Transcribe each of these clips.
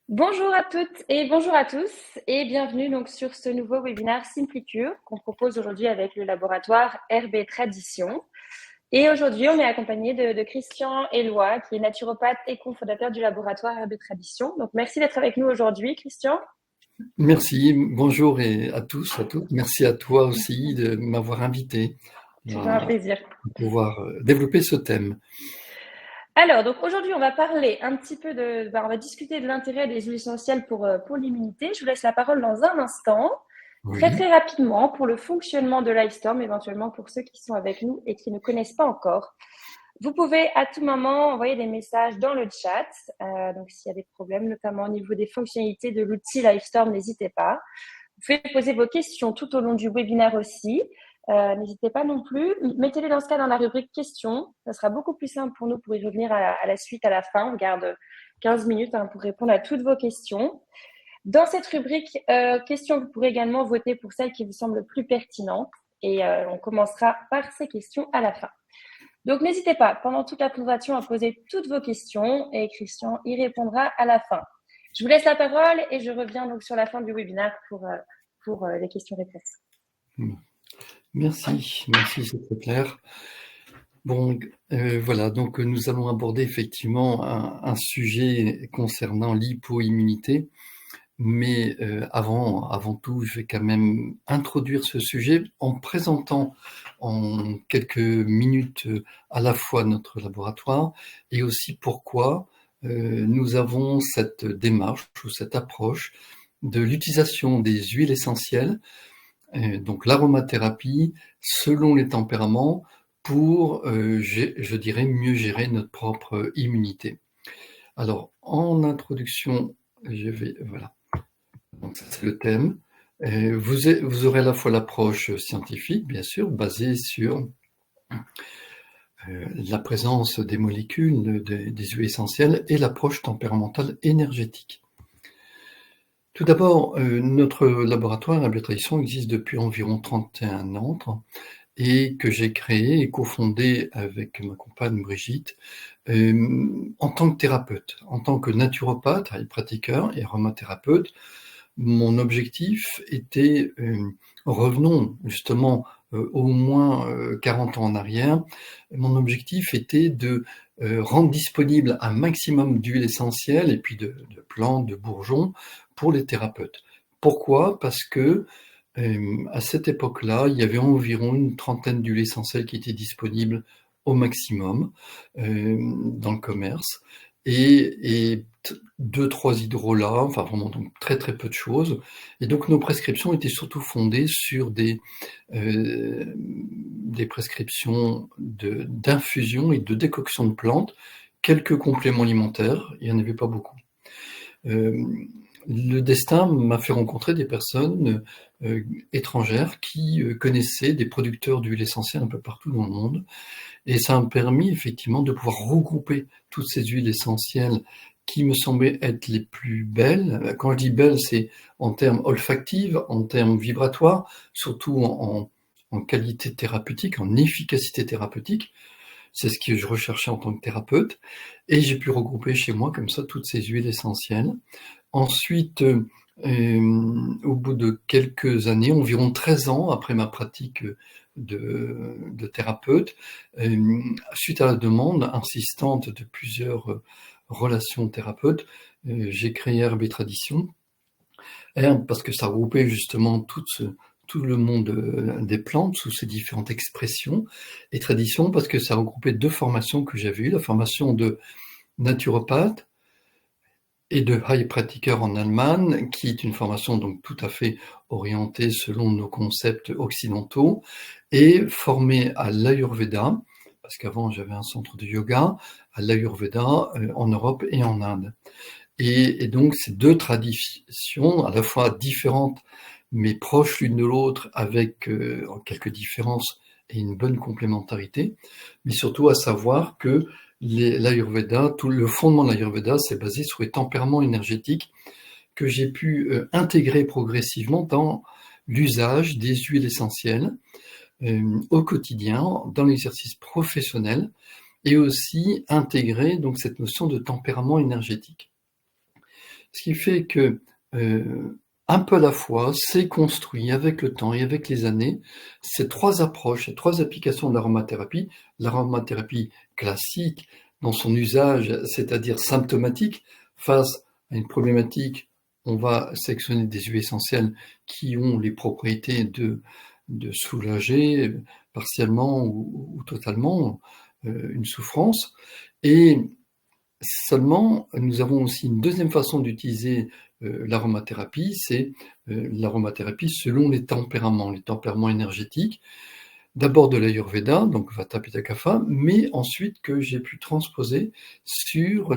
Bonjour à toutes et bonjour à tous et bienvenue donc sur ce nouveau webinaire Simplicure qu'on propose aujourd'hui avec le laboratoire RB Tradition. Et aujourd'hui, on est accompagné de Christian Éloi, qui est naturopathe et cofondateur du laboratoire RB Tradition. Donc, merci d'être avec nous aujourd'hui, Christian. Merci, bonjour à tous, à toutes. Merci à toi aussi de m'avoir invité C'est un à plaisir. pouvoir développer ce thème. Alors, donc aujourd'hui, on va parler un petit peu on va discuter de l'intérêt des huiles essentielles pour l'immunité. Je vous laisse la parole dans un instant. Très, Oui, très rapidement, pour le fonctionnement de Livestorm, éventuellement pour ceux qui sont avec nous et qui ne connaissent pas encore. Vous pouvez à tout moment envoyer des messages dans le chat. Donc, s'il y a des problèmes, notamment au niveau des fonctionnalités de l'outil Livestorm, n'hésitez pas. Vous pouvez poser vos questions tout au long du webinaire aussi. N'hésitez pas non plus. Mettez-les dans ce cas dans la rubrique questions. Ça sera beaucoup plus simple pour nous pour y revenir à la suite, à la fin. On garde 15 minutes pour répondre à toutes vos questions. Dans cette rubrique questions, vous pourrez également voter pour celles qui vous semblent plus pertinentes. Et on commencera par ces questions à la fin. Donc, n'hésitez pas, pendant toute la présentation, à poser toutes vos questions et Christian y répondra à la fin. Je vous laisse la parole et je reviens donc sur la fin du webinaire pour les questions-réponses. merci, c'est très clair. Bon, voilà, donc nous allons aborder effectivement un sujet concernant l'hypoimmunité. Mais avant tout, je vais quand même introduire ce sujet en présentant en quelques minutes à la fois notre laboratoire et aussi pourquoi nous avons cette démarche ou cette approche de l'utilisation des huiles essentielles, donc l'aromathérapie, selon les tempéraments, pour, je dirais, mieux gérer notre propre immunité. Alors, en introduction, voilà. Donc ça, c'est le thème. Vous aurez à la fois l'approche scientifique, bien sûr, basée sur la présence des molécules, des huiles essentielles, et l'approche tempéramentale énergétique. Tout d'abord, notre laboratoire à Tradition existe depuis environ 31 ans et que j'ai créé et cofondé avec ma compagne Brigitte en tant que thérapeute, en tant que naturopathe, pratiqueur et aromathérapeute. Mon objectif était, revenons justement au moins 40 ans en arrière, mon objectif était de rendre disponible un maximum d'huiles essentielles et puis de plantes, de bourgeons pour les thérapeutes. Pourquoi? Parce que à cette époque-là, il y avait environ une trentaine d'huiles essentielles qui étaient disponibles au maximum dans le commerce et 2-3 hydrolats, enfin vraiment donc très très peu de choses. Et donc nos prescriptions étaient surtout fondées sur des prescriptions d'infusion et de décoction de plantes, quelques compléments alimentaires, il n'y en avait pas beaucoup. Le destin m'a fait rencontrer des personnes étrangères qui connaissaient des producteurs d'huile essentielle un peu partout dans le monde. Et ça m'a permis effectivement de pouvoir regrouper toutes ces huiles essentielles qui me semblaient être les plus belles. Quand je dis belles, c'est en termes olfactifs, en termes vibratoires, surtout en qualité thérapeutique, en efficacité thérapeutique. C'est ce que je recherchais en tant que thérapeute. Et j'ai pu regrouper chez moi comme ça toutes ces huiles essentielles. Ensuite, au bout de quelques années, environ 13 ans après ma pratique de thérapeute, suite à la demande insistante de plusieurs relations thérapeutes, j'ai créé Herbe et Tradition. Herbe parce que ça regroupait justement tout le monde des plantes sous ses différentes expressions, et Tradition parce que ça regroupait deux formations que j'avais eues, la formation de naturopathe et de Heilpraktiker en Allemagne, qui est une formation donc tout à fait orientée selon nos concepts occidentaux, et formé à l'Ayurveda, parce qu'avant j'avais un centre de yoga, à l'Ayurveda en Europe et en Inde. Et donc ces deux traditions, à la fois différentes, mais proches l'une de l'autre, avec quelques différences et une bonne complémentarité, mais surtout à savoir que l'Ayurveda, tout le fondement de l'Ayurveda, c'est basé sur les tempéraments énergétiques que j'ai pu intégrer progressivement dans l'usage des huiles essentielles au quotidien, dans l'exercice professionnel, et aussi intégrer donc cette notion de tempérament énergétique. Ce qui fait que un peu à la fois, c'est construit avec le temps et avec les années, ces trois approches, ces trois applications de l'aromathérapie classique dans son usage, c'est-à-dire symptomatique, face à une problématique, on va sélectionner des huiles essentielles qui ont les propriétés de soulager partiellement ou totalement une souffrance. Et seulement, nous avons aussi une deuxième façon d'utiliser l'aromathérapie, c'est l'aromathérapie selon les tempéraments énergétiques. D'abord de l'Ayurveda, donc Vata Pitta Kapha, mais ensuite que j'ai pu transposer sur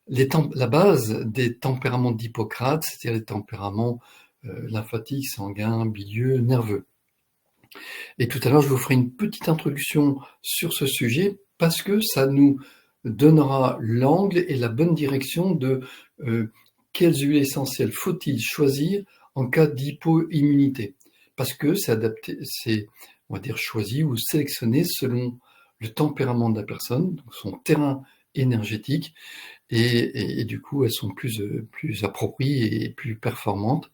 la base des tempéraments d'Hippocrate, c'est-à-dire les tempéraments lymphatiques, sanguins, bilieux, nerveux. Et tout à l'heure, je vous ferai une petite introduction sur ce sujet parce que ça nous donnera l'angle et la bonne direction de quelles huiles essentielles faut-il choisir en cas d'hypoimmunité. Parce que c'est adapté, c'est, on va dire, choisi ou sélectionné selon le tempérament de la personne, donc son terrain énergétique, et du coup, elles sont plus appropriées et plus performantes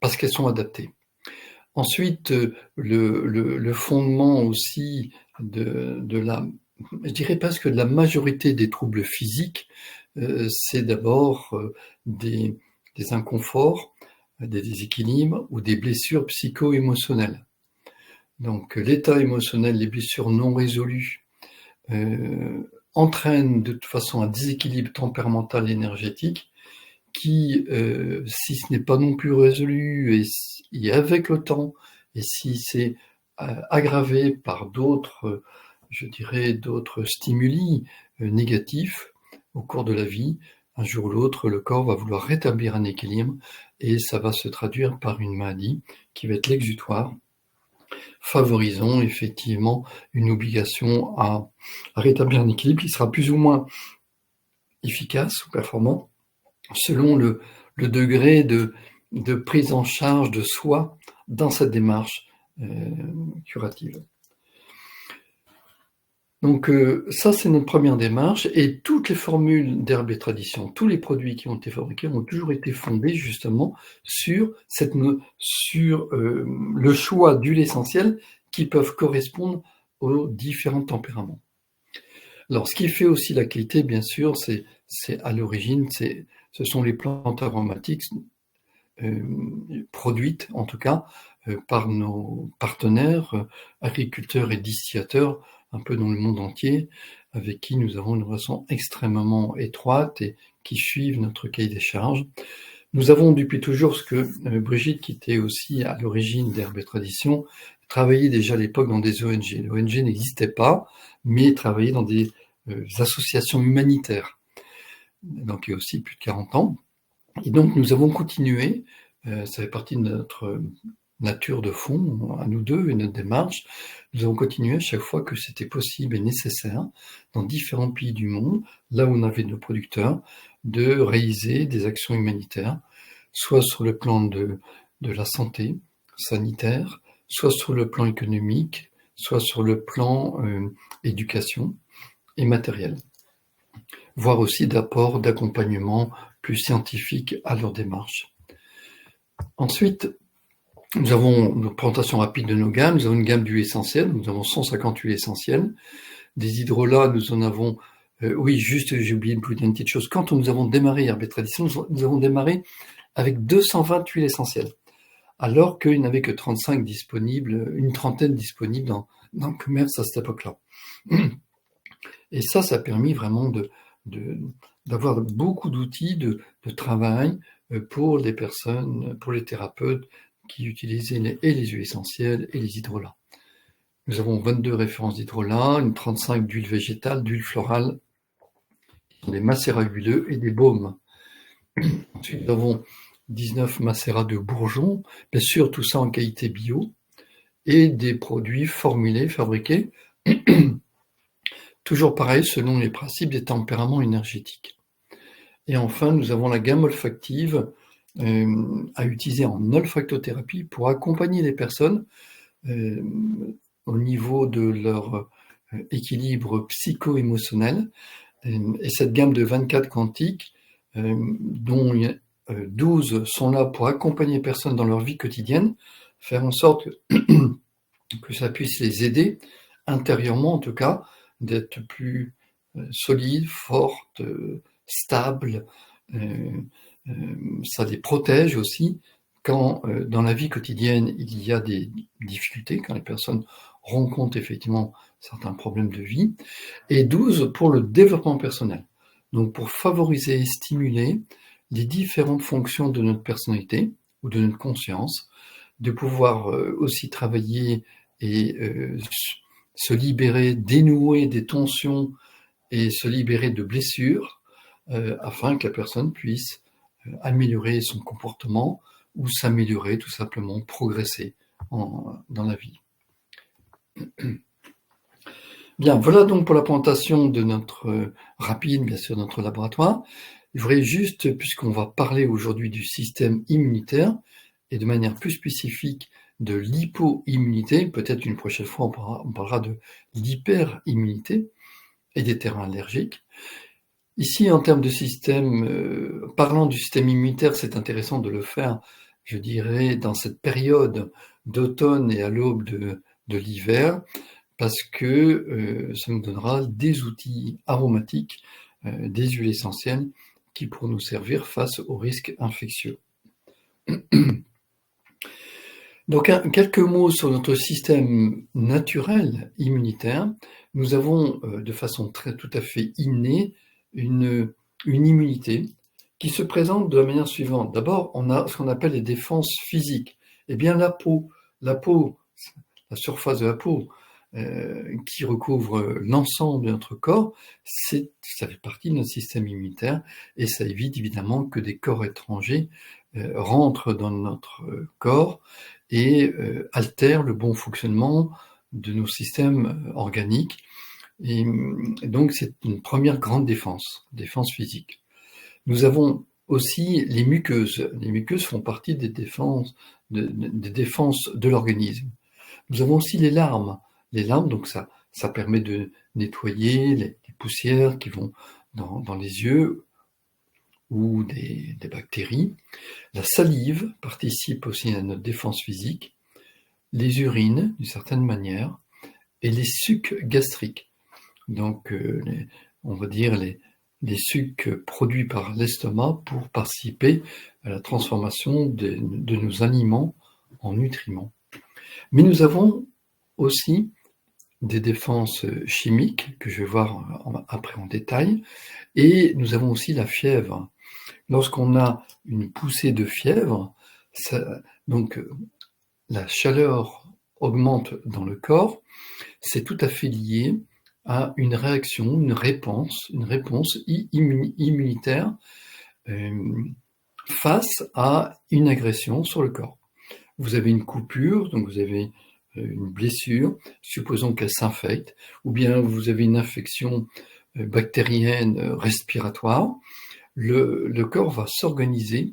parce qu'elles sont adaptées. Ensuite, le fondement aussi de la, je dirais presque de la majorité des troubles physiques, c'est d'abord des inconforts, des déséquilibres ou des blessures psycho-émotionnelles. Donc l'état émotionnel, les blessures non résolues entraînent de toute façon un déséquilibre tempéramental et énergétique qui, si ce n'est pas non plus résolu et avec le temps, et si c'est aggravé par d'autres, je dirais, d'autres stimuli négatifs au cours de la vie, un jour ou l'autre, le corps va vouloir rétablir un équilibre et ça va se traduire par une maladie qui va être l'exutoire, favorisant effectivement une obligation à rétablir un équilibre qui sera plus ou moins efficace ou performant selon le degré de prise en charge de soi dans cette démarche curative. Donc ça, c'est notre première démarche, et toutes les formules d'herbes et traditions, tous les produits qui ont été fabriqués ont toujours été fondés justement sur le choix d'huiles essentielles qui peuvent correspondre aux différents tempéraments. Alors, ce qui fait aussi la qualité, bien sûr, c'est à l'origine, ce sont les plantes aromatiques produites, en tout cas, par nos partenaires, agriculteurs et distillateurs, un peu dans le monde entier, avec qui nous avons une relation extrêmement étroite et qui suivent notre cahier des charges. Nous avons depuis toujours ce que Brigitte, qui était aussi à l'origine d'Herbes et Traditions, travaillait déjà à l'époque dans des ONG. L'ONG n'existait pas, mais travaillait dans des associations humanitaires. Donc il y a aussi plus de 40 ans. Et donc nous avons continué, ça fait partie de notre nature de fond, à nous deux, et notre démarche. Nous avons continué à chaque fois que c'était possible et nécessaire, dans différents pays du monde, là où on avait nos producteurs, de réaliser des actions humanitaires, soit sur le plan de la santé sanitaire, soit sur le plan économique, soit sur le plan éducation et matériel, voire aussi d'apport, d'accompagnement plus scientifique à leur démarche. Ensuite, nous avons une présentation rapide de nos gammes. Nous avons une gamme d'huiles essentielles. Nous avons 150 huiles essentielles. Des hydrolats, nous en avons... oui, juste, j'ai oublié de vous dire une petite chose. Quand nous avons démarré Herbes et Traditions, nous avons démarré avec 220 huiles essentielles, alors qu'il n'y avait que 35 disponibles, une trentaine disponibles dans le commerce à cette époque-là. Et ça a permis vraiment d'avoir beaucoup d'outils de travail pour les personnes, pour les thérapeutes qui utilisaient les huiles essentielles et les hydrolats. Nous avons 22 références d'hydrolats, une 35 d'huile végétale, d'huile florale, des macérats huileux et des baumes. Ensuite, nous avons 19 macérats de bourgeons, bien sûr tout ça en qualité bio, et des produits formulés, fabriqués, toujours pareil selon les principes des tempéraments énergétiques. Et enfin, nous avons la gamme olfactive à utiliser en olfactothérapie pour accompagner les personnes au niveau de leur équilibre psycho-émotionnel. Et cette gamme de 24 quantiques dont 12 sont là pour accompagner les personnes dans leur vie quotidienne, faire en sorte que ça puisse les aider, intérieurement en tout cas, d'être plus solides, fortes, stables. Ça les protège aussi quand dans la vie quotidienne il y a des difficultés, quand les personnes rencontrent effectivement certains problèmes de vie, et 12 pour le développement personnel. Donc pour favoriser et stimuler les différentes fonctions de notre personnalité ou de notre conscience, de pouvoir aussi travailler et se libérer, dénouer des tensions et se libérer de blessures afin que la personne puisse améliorer son comportement ou s'améliorer, tout simplement progresser dans la vie. Bien, voilà donc pour la présentation de notre rapide, bien sûr, notre laboratoire. Je voudrais juste, puisqu'on va parler aujourd'hui du système immunitaire et de manière plus spécifique de l'hypoimmunité, peut-être une prochaine fois on parlera de l'hyperimmunité et des terrains allergiques. Ici, en termes de système, parlant du système immunitaire, c'est intéressant de le faire, je dirais, dans cette période d'automne et à l'aube de l'hiver, parce que ça nous donnera des outils aromatiques, des huiles essentielles qui pourront nous servir face aux risques infectieux. Donc, quelques mots sur notre système naturel immunitaire. Nous avons, de façon tout à fait innée, une immunité qui se présente de la manière suivante. D'abord, on a ce qu'on appelle les défenses physiques. Eh bien, la peau, la surface de la peau, qui recouvre l'ensemble de notre corps, ça fait partie de notre système immunitaire et ça évite évidemment que des corps étrangers rentrent dans notre corps et altèrent le bon fonctionnement de nos systèmes organiques. Et donc c'est une première grande défense physique. Nous avons aussi les muqueuses. Les muqueuses font partie des défenses de l'organisme. Nous avons aussi les larmes. Les larmes, donc ça permet de nettoyer les poussières qui vont dans les yeux ou des bactéries. La salive participe aussi à notre défense physique. Les urines, d'une certaine manière, et les sucs gastriques. Donc, on va dire les sucs produits par l'estomac pour participer à la transformation de nos aliments en nutriments. Mais nous avons aussi des défenses chimiques que je vais voir après en détail, et nous avons aussi la fièvre. Lorsqu'on a une poussée de fièvre, donc la chaleur augmente dans le corps, c'est tout à fait lié à une réaction, une réponse immunitaire face à une agression sur le corps. Vous avez une coupure, donc vous avez une blessure, supposons qu'elle s'infecte, ou bien vous avez une infection bactérienne respiratoire, le corps va s'organiser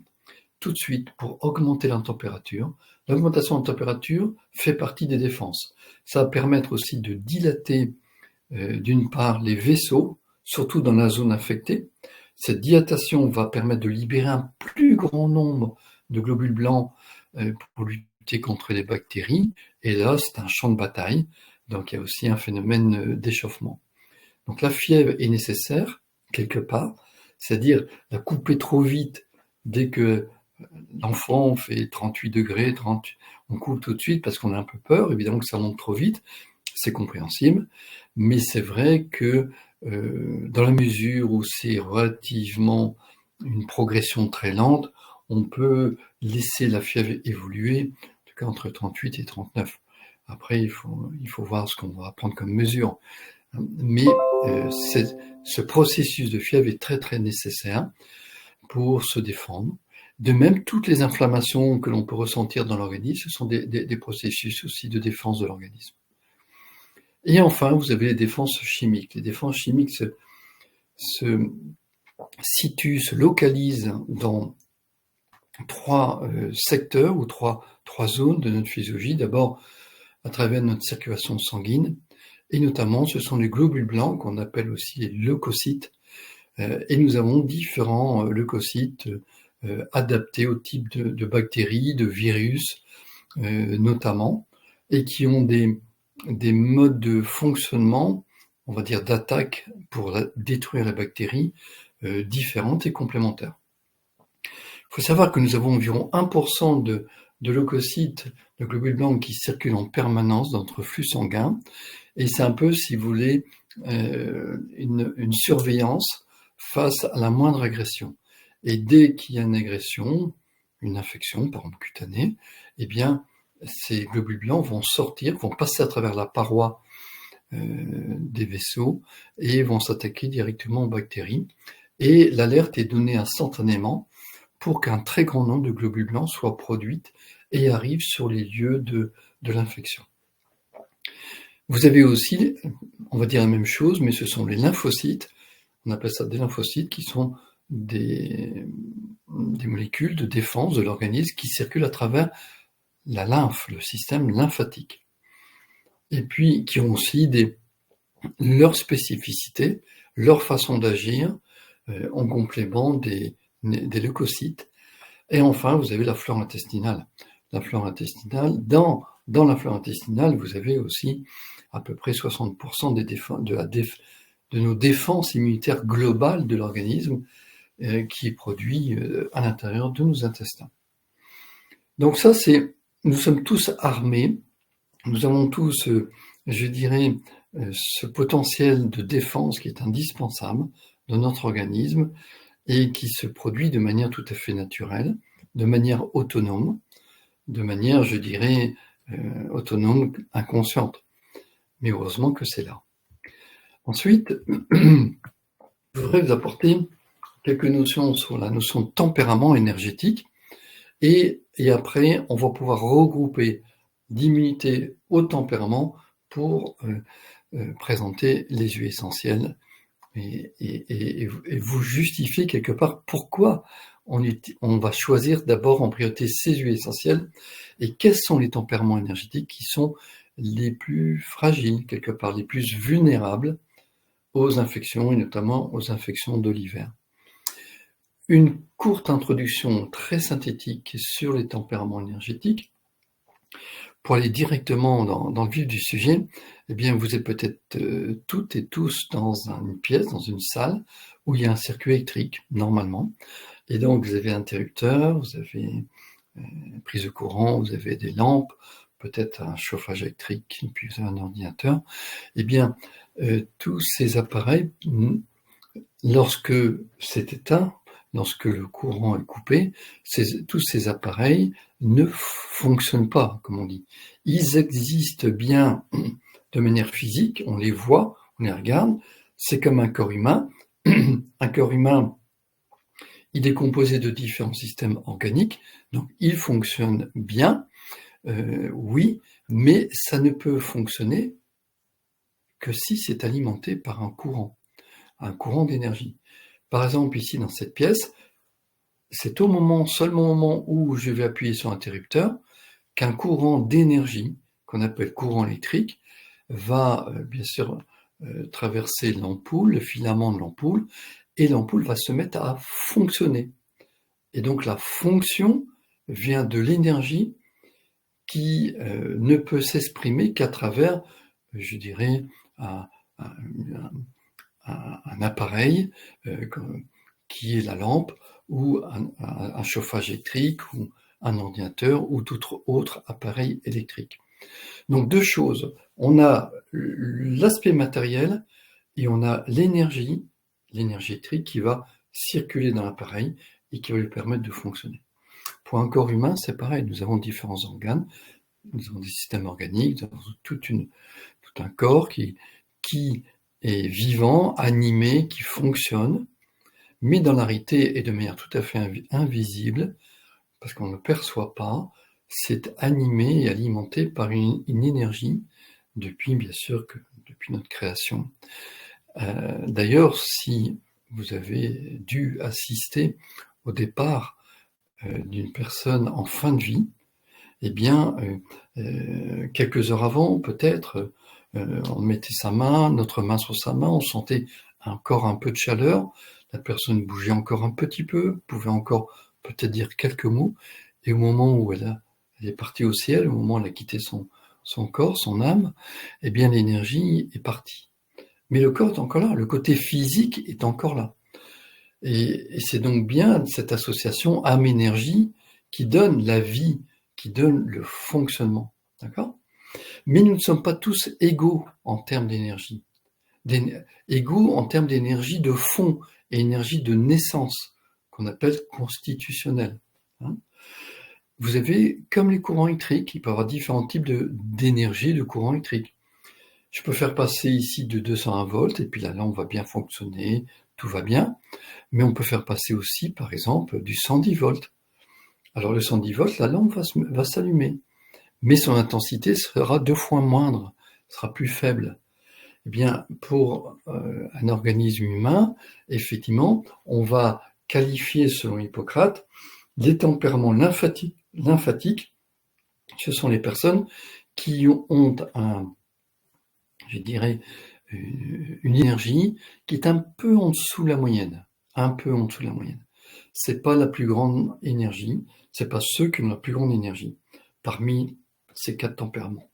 tout de suite pour augmenter la température. L'augmentation de température fait partie des défenses. Ça va permettre aussi de dilater d'une part les vaisseaux, surtout dans la zone infectée. Cette dilatation va permettre de libérer un plus grand nombre de globules blancs pour lutter contre les bactéries. Et là, c'est un champ de bataille. Donc, il y a aussi un phénomène d'échauffement. Donc, la fièvre est nécessaire, quelque part. C'est-à-dire, la couper trop vite dès que l'enfant fait 38 degrés, on coupe tout de suite parce qu'on a un peu peur. Évidemment que ça monte trop vite. C'est compréhensible. Mais c'est vrai que dans la mesure où c'est relativement une progression très lente, on peut laisser la fièvre évoluer, en tout cas entre 38 et 39. Après, il faut voir ce qu'on va prendre comme mesure. Mais ce processus de fièvre est très très nécessaire pour se défendre. De même, toutes les inflammations que l'on peut ressentir dans l'organisme, ce sont des processus aussi de défense de l'organisme. Et enfin, vous avez les défenses chimiques. Les défenses chimiques se localisent dans trois secteurs ou trois zones de notre physiologie. D'abord, à travers notre circulation sanguine, et notamment, ce sont les globules blancs qu'on appelle aussi les leucocytes, Et nous avons différents leucocytes adaptés au type de bactéries, de virus notamment, et qui ont des modes de fonctionnement, on va dire d'attaque pour détruire les bactéries, différentes et complémentaires. Il faut savoir que nous avons environ 1% de leucocytes, de globules blancs qui circulent en permanence dans notre flux sanguin, et c'est un peu, si vous voulez, une surveillance face à la moindre agression. Et dès qu'il y a une agression, une infection, par exemple cutanée, eh bien, ces globules blancs vont sortir, vont passer à travers la paroi des vaisseaux et vont s'attaquer directement aux bactéries. Et l'alerte est donnée instantanément pour qu'un très grand nombre de globules blancs soient produits et arrivent sur les lieux de l'infection. Vous avez aussi, on va dire la même chose, mais ce sont les lymphocytes. On appelle ça des lymphocytes qui sont des molécules de défense de l'organisme qui circulent à travers la lymphe, le système lymphatique. Et puis qui ont aussi leur spécificité, leur façon d'agir en complément des leucocytes. Et enfin, vous avez la flore intestinale. La flore intestinale, dans la flore intestinale, vous avez aussi à peu près 60% de nos défenses immunitaires globales de l'organisme qui est produit à l'intérieur de nos intestins. Donc ça, nous sommes tous armés, nous avons tous, je dirais, ce potentiel de défense qui est indispensable dans notre organisme et qui se produit de manière tout à fait naturelle, de manière autonome, de manière, je dirais, autonome, inconsciente. Mais heureusement que c'est là. Ensuite, je voudrais vous apporter quelques notions sur la notion de tempérament énergétique. Et après, on va pouvoir regrouper d'immunité au tempérament pour présenter les huiles essentielles et vous justifier quelque part pourquoi on va choisir d'abord en priorité ces huiles essentielles et quels sont les tempéraments énergétiques qui sont les plus fragiles, quelque part les plus vulnérables aux infections et notamment aux infections de l'hiver. Une courte introduction très synthétique sur les tempéraments énergétiques. Pour aller directement dans le vif du sujet, eh bien, vous êtes peut-être toutes et tous dans une pièce, dans une salle, où il y a un circuit électrique, normalement. Et donc, vous avez un interrupteur, vous avez une prise de courant, vous avez des lampes, peut-être un chauffage électrique, puis vous avez un ordinateur. Eh bien, tous ces appareils, lorsque c'est éteint, lorsque le courant est coupé, tous ces appareils ne fonctionnent pas, comme on dit. Ils existent bien de manière physique, on les voit, on les regarde, c'est comme un corps humain. Un corps humain, il est composé de différents systèmes organiques, donc il fonctionne bien, oui, mais ça ne peut fonctionner que si c'est alimenté par un courant d'énergie. Par exemple, ici, dans cette pièce, c'est seulement au moment où je vais appuyer sur l'interrupteur qu'un courant d'énergie, qu'on appelle courant électrique, va bien sûr traverser l'ampoule, le filament de l'ampoule, et l'ampoule va se mettre à fonctionner. Et donc la fonction vient de l'énergie qui ne peut s'exprimer qu'à travers, je dirais, un appareil qui est la lampe ou un chauffage électrique ou un ordinateur ou tout autre appareil électrique. Donc deux choses, on a l'aspect matériel et on a l'énergie électrique qui va circuler dans l'appareil et qui va lui permettre de fonctionner. Pour un corps humain, c'est pareil, nous avons différents organes, nous avons des systèmes organiques, nous avons tout un corps qui est vivant, animé, qui fonctionne, mais dans la réalité et de manière tout à fait invisible, parce qu'on ne le perçoit pas, c'est animé et alimenté par une énergie depuis, bien sûr, depuis notre création. D'ailleurs, si vous avez dû assister au départ d'une personne en fin de vie, eh bien, quelques heures avant, peut-être, on mettait notre main sur sa main, on sentait encore un peu de chaleur, la personne bougeait encore un petit peu, pouvait encore peut-être dire quelques mots, et au moment où elle est partie au ciel, au moment où elle a quitté son corps, son âme, eh bien l'énergie est partie. Mais le corps est encore là, le côté physique est encore là. Et c'est donc bien cette association âme-énergie qui donne la vie, qui donne le fonctionnement. D'accord ? Mais nous ne sommes pas tous égaux en termes d'énergie. Égaux en termes d'énergie de fond et énergie de naissance, qu'on appelle constitutionnelle. Hein. Vous avez, comme les courants électriques, il peut y avoir différents types d'énergie de courant électrique. Je peux faire passer ici de 220 volts, et puis la lampe va bien fonctionner, tout va bien. Mais on peut faire passer aussi, par exemple, du 110 volts. Alors le 110 volts, la lampe va s'allumer, mais son intensité sera 2 fois moindre, sera plus faible. Eh bien, pour un organisme humain, effectivement, on va qualifier, selon Hippocrate, les tempéraments lymphatiques. Ce sont les personnes qui ont je dirais, une énergie qui est un peu en dessous de la moyenne. Un peu en dessous de la moyenne. C'est pas la plus grande énergie, c'est pas ceux qui ont la plus grande énergie parmi ces 4 tempéraments.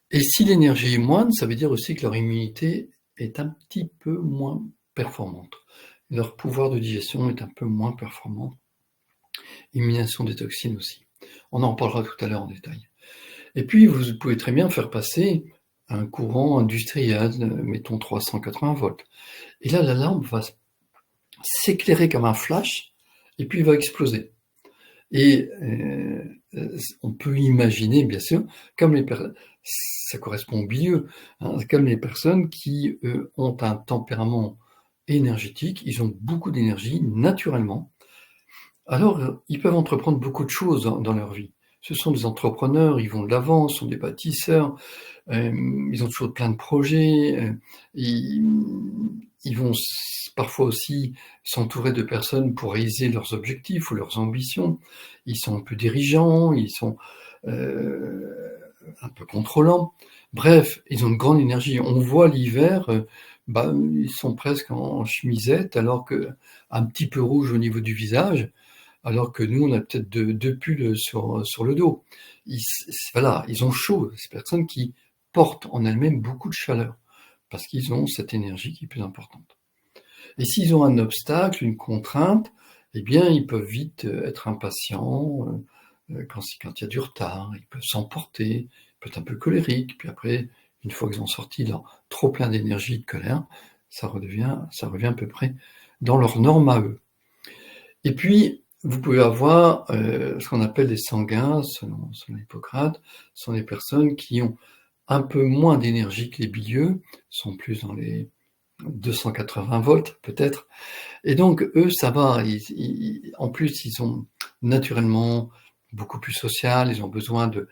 Et si l'énergie est moindre, ça veut dire aussi que leur immunité est un petit peu moins performante. Leur pouvoir de digestion est un peu moins performant. Élimination des toxines aussi. On en parlera tout à l'heure en détail. Et puis, vous pouvez très bien faire passer un courant industriel, mettons 380 volts. Et là, la lampe va s'éclairer comme un flash, et puis il va exploser. Et on peut imaginer, bien sûr, comme ça correspond au milieu, hein, comme les personnes qui ont un tempérament énergétique, ils ont beaucoup d'énergie naturellement, alors ils peuvent entreprendre beaucoup de choses dans leur vie. Ce sont des entrepreneurs, ils vont de l'avant, ce sont des bâtisseurs, ils ont toujours plein de projets, ils vont parfois aussi s'entourer de personnes pour réaliser leurs objectifs ou leurs ambitions. Ils sont un peu dirigeants, ils sont un peu contrôlants. Bref, ils ont une grande énergie. On voit l'hiver, ils sont presque en chemisette, alors que un petit peu rouge au niveau du visage, alors que nous, on a peut-être deux pulls sur le dos. Voilà, ils ont chaud. Ces personnes qui portent en elles-mêmes beaucoup de chaleur, parce qu'ils ont cette énergie qui est plus importante. Et s'ils ont un obstacle, une contrainte, eh bien, ils peuvent vite être impatients quand il y a du retard, ils peuvent s'emporter, ils peuvent être un peu colériques, puis après, une fois qu'ils ont sorti leur trop plein d'énergie et de colère, ça revient à peu près dans leur norme à eux. Et puis, vous pouvez avoir ce qu'on appelle des sanguins, selon Hippocrate, ce sont des personnes qui ont un peu moins d'énergie que les bilieux, sont plus dans les 280 volts peut-être. Et donc, eux, ça va. En plus, ils sont naturellement beaucoup plus sociaux, ils ont besoin de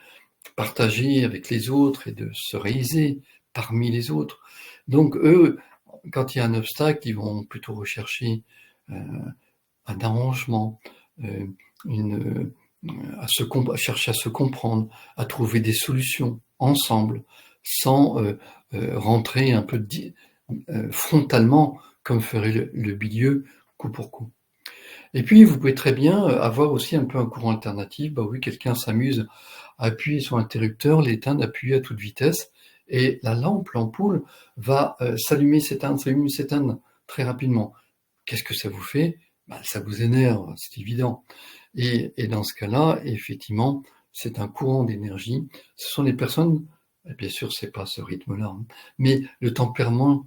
partager avec les autres et de se réaliser parmi les autres. Donc, eux, quand il y a un obstacle, ils vont plutôt rechercher un arrangement, chercher à se comprendre, à trouver des solutions ensemble, sans rentrer un peu frontalement, comme ferait le bilieux, coup pour coup. Et puis, vous pouvez très bien avoir aussi un peu un courant alternatif. Bah oui, quelqu'un s'amuse à appuyer sur l'interrupteur, l'éteindre, appuyer à toute vitesse, et l'ampoule va s'allumer, s'éteindre très rapidement. Qu'est-ce que ça vous fait ? Ça vous énerve, c'est évident. Et dans ce cas-là, effectivement, c'est un courant d'énergie. Ce sont des personnes, bien sûr, c'est pas ce rythme-là, hein, mais le tempérament,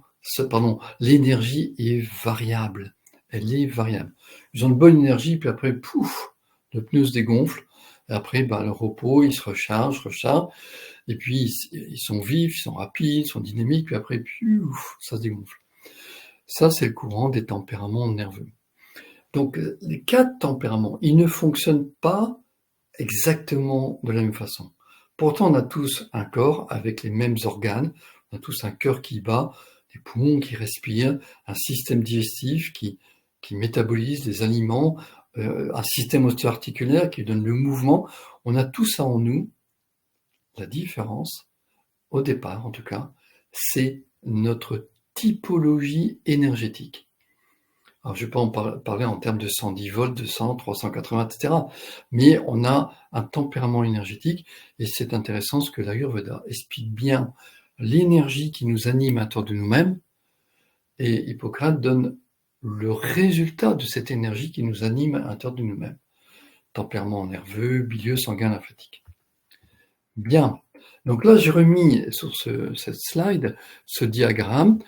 l'énergie est variable. Elle est variable. Ils ont une bonne énergie, puis après, pouf, le pneu se dégonfle. Et après, le repos, ils se rechargent, et puis ils sont vifs, ils sont rapides, ils sont dynamiques, puis après, pouf, ça se dégonfle. Ça, c'est le courant des tempéraments nerveux. Donc, les 4 tempéraments, ils ne fonctionnent pas exactement de la même façon. Pourtant, on a tous un corps avec les mêmes organes, on a tous un cœur qui bat, des poumons qui respirent, un système digestif qui métabolise des aliments, un système osseoarticulaire qui donne le mouvement. On a tout ça en nous. La différence, au départ en tout cas, c'est notre typologie énergétique. Alors, je ne vais pas parler en termes de 110 volts, 200, 380, etc. Mais on a un tempérament énergétique et c'est intéressant ce que l'Ayurveda explique bien l'énergie qui nous anime à l'intérieur de nous-mêmes et Hippocrate donne le résultat de cette énergie qui nous anime à l'intérieur de nous-mêmes. Tempérament nerveux, bilieux, sanguin, lymphatique. Bien. Donc là, j'ai remis sur cette slide ce diagramme.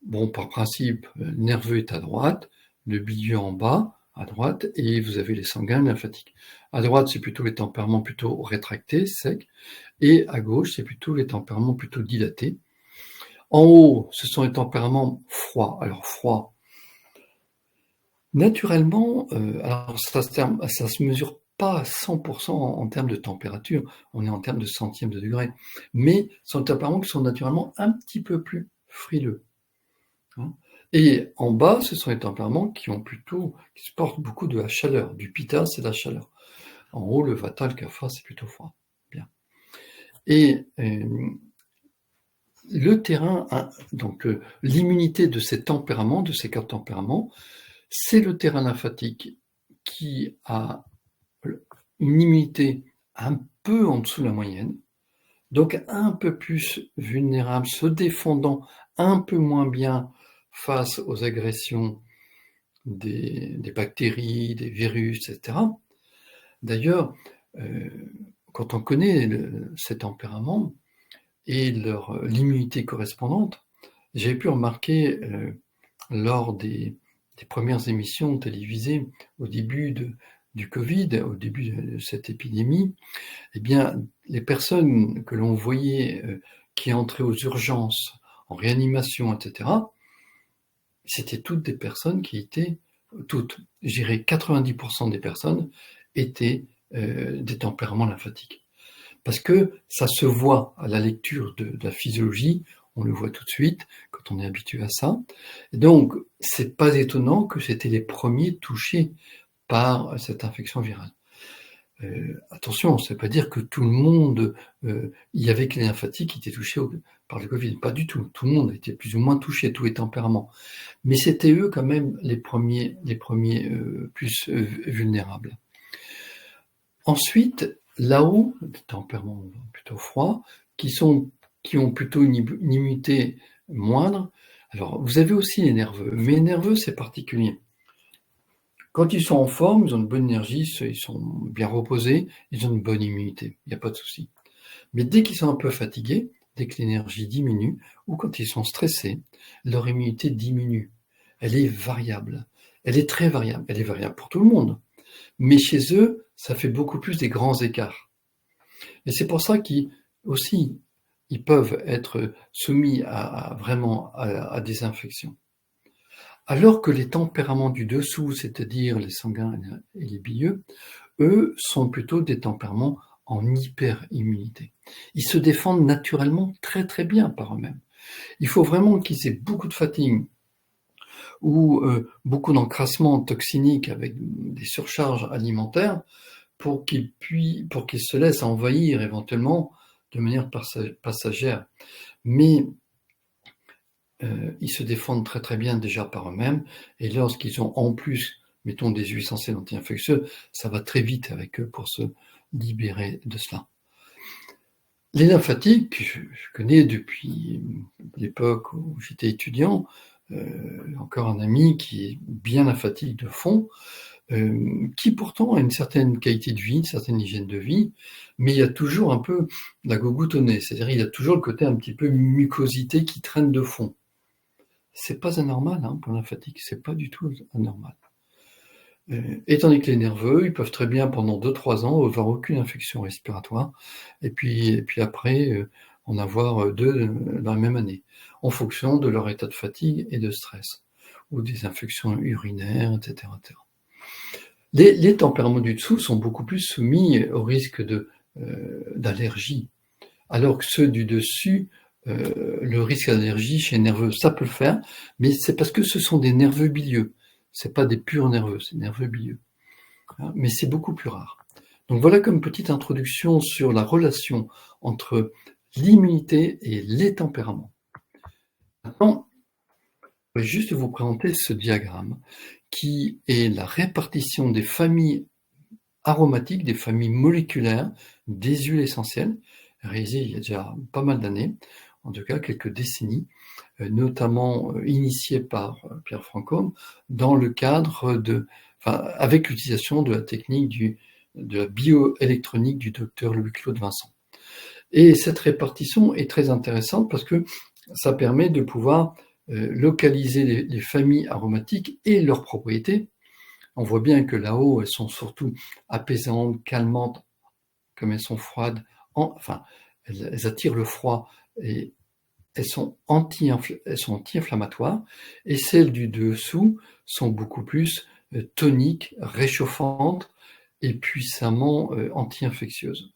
Bon, par principe, le nerveux est à droite, le bilieux en bas, à droite, et vous avez les sanguins lymphatiques. À droite, c'est plutôt les tempéraments plutôt rétractés, secs, et à gauche, c'est plutôt les tempéraments plutôt dilatés. En haut, ce sont les tempéraments froids. Alors, froid. Naturellement, alors ça se mesure pas à 100% en termes de température, on est en termes de centièmes de degré, mais ce sont des tempéraments qui sont naturellement un petit peu plus frileux. Hein. Et en bas, ce sont les tempéraments qui supportent beaucoup de la chaleur. Du pitta, c'est la chaleur. En haut, le vata, le kapha, c'est plutôt froid. Bien. Et le terrain, donc l'immunité de ces tempéraments, de ces 4 tempéraments, c'est le terrain lymphatique qui a une immunité un peu en dessous de la moyenne, donc un peu plus vulnérable, se défendant un peu moins bien face aux agressions des bactéries, des virus, etc. D'ailleurs, quand on connaît ces tempéraments et l'immunité correspondante, j'ai pu remarquer lors des premières émissions télévisées au début du Covid, au début de cette épidémie, eh bien, les personnes que l'on voyait qui entraient aux urgences, en réanimation, etc., c'était toutes des personnes qui étaient, je dirais 90% des personnes étaient des tempéraments lymphatiques. Parce que ça se voit à la lecture de la physiologie, on le voit tout de suite quand on est habitué à ça. Et donc, c'est pas étonnant que c'était les premiers touchés par cette infection virale. Attention, ça ne veut pas dire que tout le monde, il y avait que les lymphatiques qui étaient touchés par le Covid. Pas du tout. Tout le monde était plus ou moins touché, tous les tempéraments. Mais c'était eux quand même les premiers plus vulnérables. Ensuite, là-haut, des tempéraments plutôt froids, qui ont plutôt une immunité moindre. Alors, vous avez aussi les nerveux, mais les nerveux, c'est particulier. Quand ils sont en forme, ils ont une bonne énergie, ils sont bien reposés, ils ont une bonne immunité, il n'y a pas de souci. Mais dès qu'ils sont un peu fatigués, dès que l'énergie diminue, ou quand ils sont stressés, leur immunité diminue. Elle est variable. Elle est très variable. Elle est variable pour tout le monde. Mais chez eux, ça fait beaucoup plus des grands écarts. Et c'est pour ça qu'ils peuvent être soumis vraiment à des infections. Alors que les tempéraments du dessous, c'est-à-dire les sanguins et les bilieux, eux sont plutôt des tempéraments en hyper-immunité. Ils se défendent naturellement très très bien par eux-mêmes. Il faut vraiment qu'ils aient beaucoup de fatigue ou beaucoup d'encrassement toxinique avec des surcharges alimentaires pour qu'ils se laissent envahir éventuellement de manière passagère. Mais ils se défendent très très bien déjà par eux-mêmes, et lorsqu'ils ont en plus, mettons, des huiles essentielles anti-infectieuses, ça va très vite avec eux pour se libérer de cela. Les lymphatiques, je connais depuis l'époque où j'étais étudiant, encore un ami qui est bien lymphatique de fond, qui pourtant a une certaine qualité de vie, une certaine hygiène de vie, mais il y a toujours un peu la gougoute au nez, c'est-à-dire il y a toujours le côté un petit peu mucosité qui traîne de fond. C'est pas anormal pour la fatigue, c'est pas du tout anormal. Étant donné que les nerveux, ils peuvent très bien pendant 2-3 ans avoir aucune infection respiratoire, et puis après en avoir 2 dans la même année, en fonction de leur état de fatigue et de stress, ou des infections urinaires, etc. etc. Les tempéraments du dessous sont beaucoup plus soumis au risque d'allergie, alors que ceux du dessus, le risque d'allergie chez les nerveux, ça peut le faire, mais c'est parce que ce sont des nerveux bilieux. C'est pas des purs nerveux, c'est nerveux bilieux. Mais c'est beaucoup plus rare. Donc voilà comme petite introduction sur la relation entre l'immunité et les tempéraments. Maintenant, Je vais juste vous présenter ce diagramme qui est la répartition des familles aromatiques, des familles moléculaires des huiles essentielles, réalisée il y a déjà pas mal d'années, en tout cas quelques décennies, notamment initiée par Pierre Francombe, dans le cadre avec l'utilisation de la technique de la bioélectronique du docteur Louis-Claude Vincent. Et cette répartition est très intéressante parce que ça permet de pouvoir localiser les familles aromatiques et leurs propriétés. On voit bien que là-haut, elles sont surtout apaisantes, calmantes, comme elles sont froides, elles attirent le froid et elles sont anti-inflammatoires, et celles du dessous sont beaucoup plus toniques, réchauffantes et puissamment anti-infectieuses.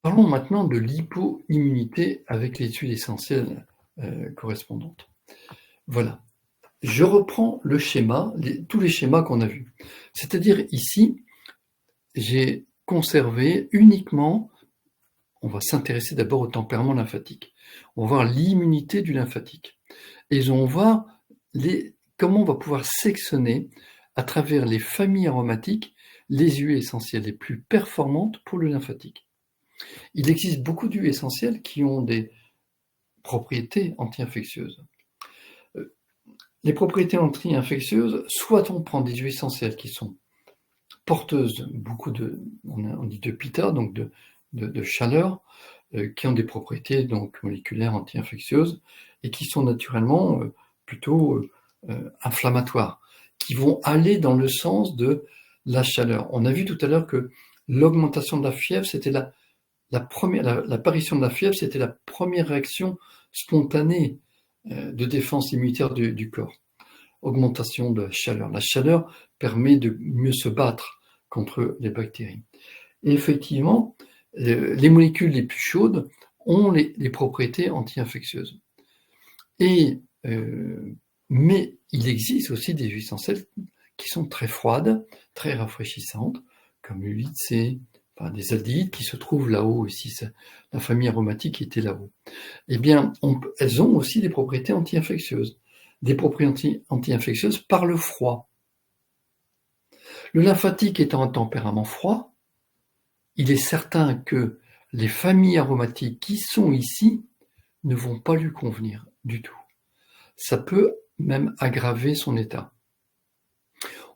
Parlons maintenant de l'hypoimmunité avec les huiles essentielles correspondantes. Voilà. Je reprends le schéma, tous les schémas qu'on a vus. C'est-à-dire ici, j'ai conservé uniquement, on va s'intéresser d'abord au tempérament lymphatique. On va voir l'immunité du lymphatique. Et on va voir comment on va pouvoir sectionner à travers les familles aromatiques les huiles essentielles les plus performantes pour le lymphatique. Il existe beaucoup d'huiles essentielles qui ont des propriétés anti-infectieuses. Les propriétés anti-infectieuses, soit on prend des huiles essentielles qui sont porteuses on dit de pitta, donc de chaleur, qui ont des propriétés donc moléculaires anti-infectieuses et qui sont naturellement plutôt inflammatoires, qui vont aller dans le sens de la chaleur. On a vu tout à l'heure que l'augmentation de la fièvre, c'était l'apparition de la fièvre, c'était la première réaction spontanée de défense immunitaire du corps. Augmentation de la chaleur. La chaleur permet de mieux se battre contre les bactéries. Et effectivement, les molécules les plus chaudes ont les propriétés anti-infectieuses. Mais il existe aussi des huiles essentielles qui sont très froides, très rafraîchissantes, comme l'huile C, des aldéhydes qui se trouvent là-haut ici, la famille aromatique qui était là-haut. Eh bien, elles ont aussi des propriétés anti-infectieuses, des propriétés anti-infectieuses par le froid. Le lymphatique étant un tempérament froid, il est certain que les familles aromatiques qui sont ici ne vont pas lui convenir du tout. Ça peut même aggraver son état.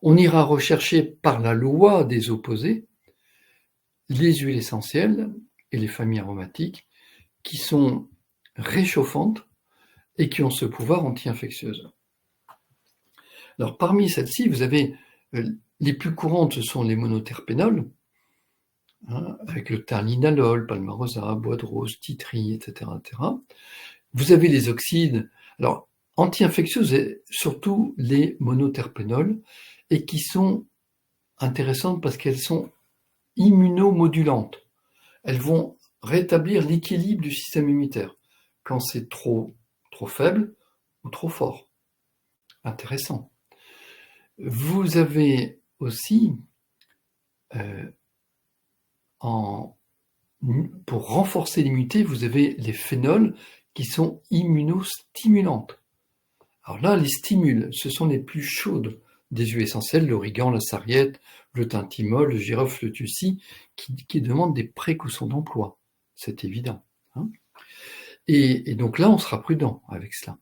On ira rechercher par la loi des opposés les huiles essentielles et les familles aromatiques qui sont réchauffantes et qui ont ce pouvoir anti-infectieuse. Alors parmi celles-ci, vous avez les plus courantes, ce sont les monoterpénols, avec le terlinalol, palmarosa, bois de rose, titri, etc., etc. Vous avez les oxydes, alors anti-infectieuses, surtout les monoterpénols, et qui sont intéressantes parce qu'elles sont immunomodulantes. Elles vont rétablir l'équilibre du système immunitaire quand c'est trop faible ou trop fort. Intéressant. Vous avez aussi, pour renforcer l'immunité, vous avez les phénols qui sont immunostimulantes. Alors là, les stimules, ce sont les plus chaudes des huiles essentielles, l'origan, la sarriette, le thymol, le girofle, le tussi, qui demandent des précautions d'emploi. C'est évident. Et donc là, on sera prudent avec cela.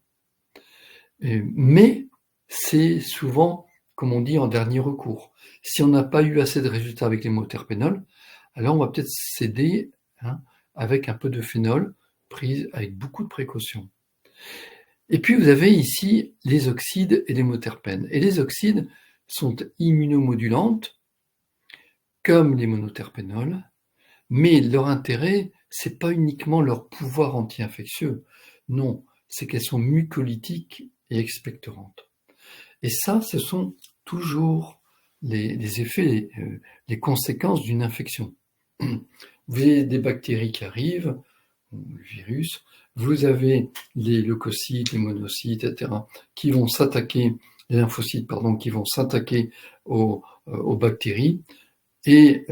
Mais c'est souvent, comme on dit, en dernier recours. Si on n'a pas eu assez de résultats avec les monoterpénols, alors on va peut-être céder avec un peu de phénol, prise avec beaucoup de précautions. Et puis vous avez ici les oxydes et les monoterpènes. Et les oxydes sont immunomodulantes, comme les monoterpénols, mais leur intérêt, c'est pas uniquement leur pouvoir anti-infectieux. Non, c'est qu'elles sont mucolytiques et expectorantes. Et ça, ce sont toujours les effets, les conséquences d'une infection. Vous avez des bactéries qui arrivent, le virus, vous avez les leucocytes, les monocytes, etc., qui vont s'attaquer, les lymphocytes, pardon, qui vont s'attaquer aux bactéries, et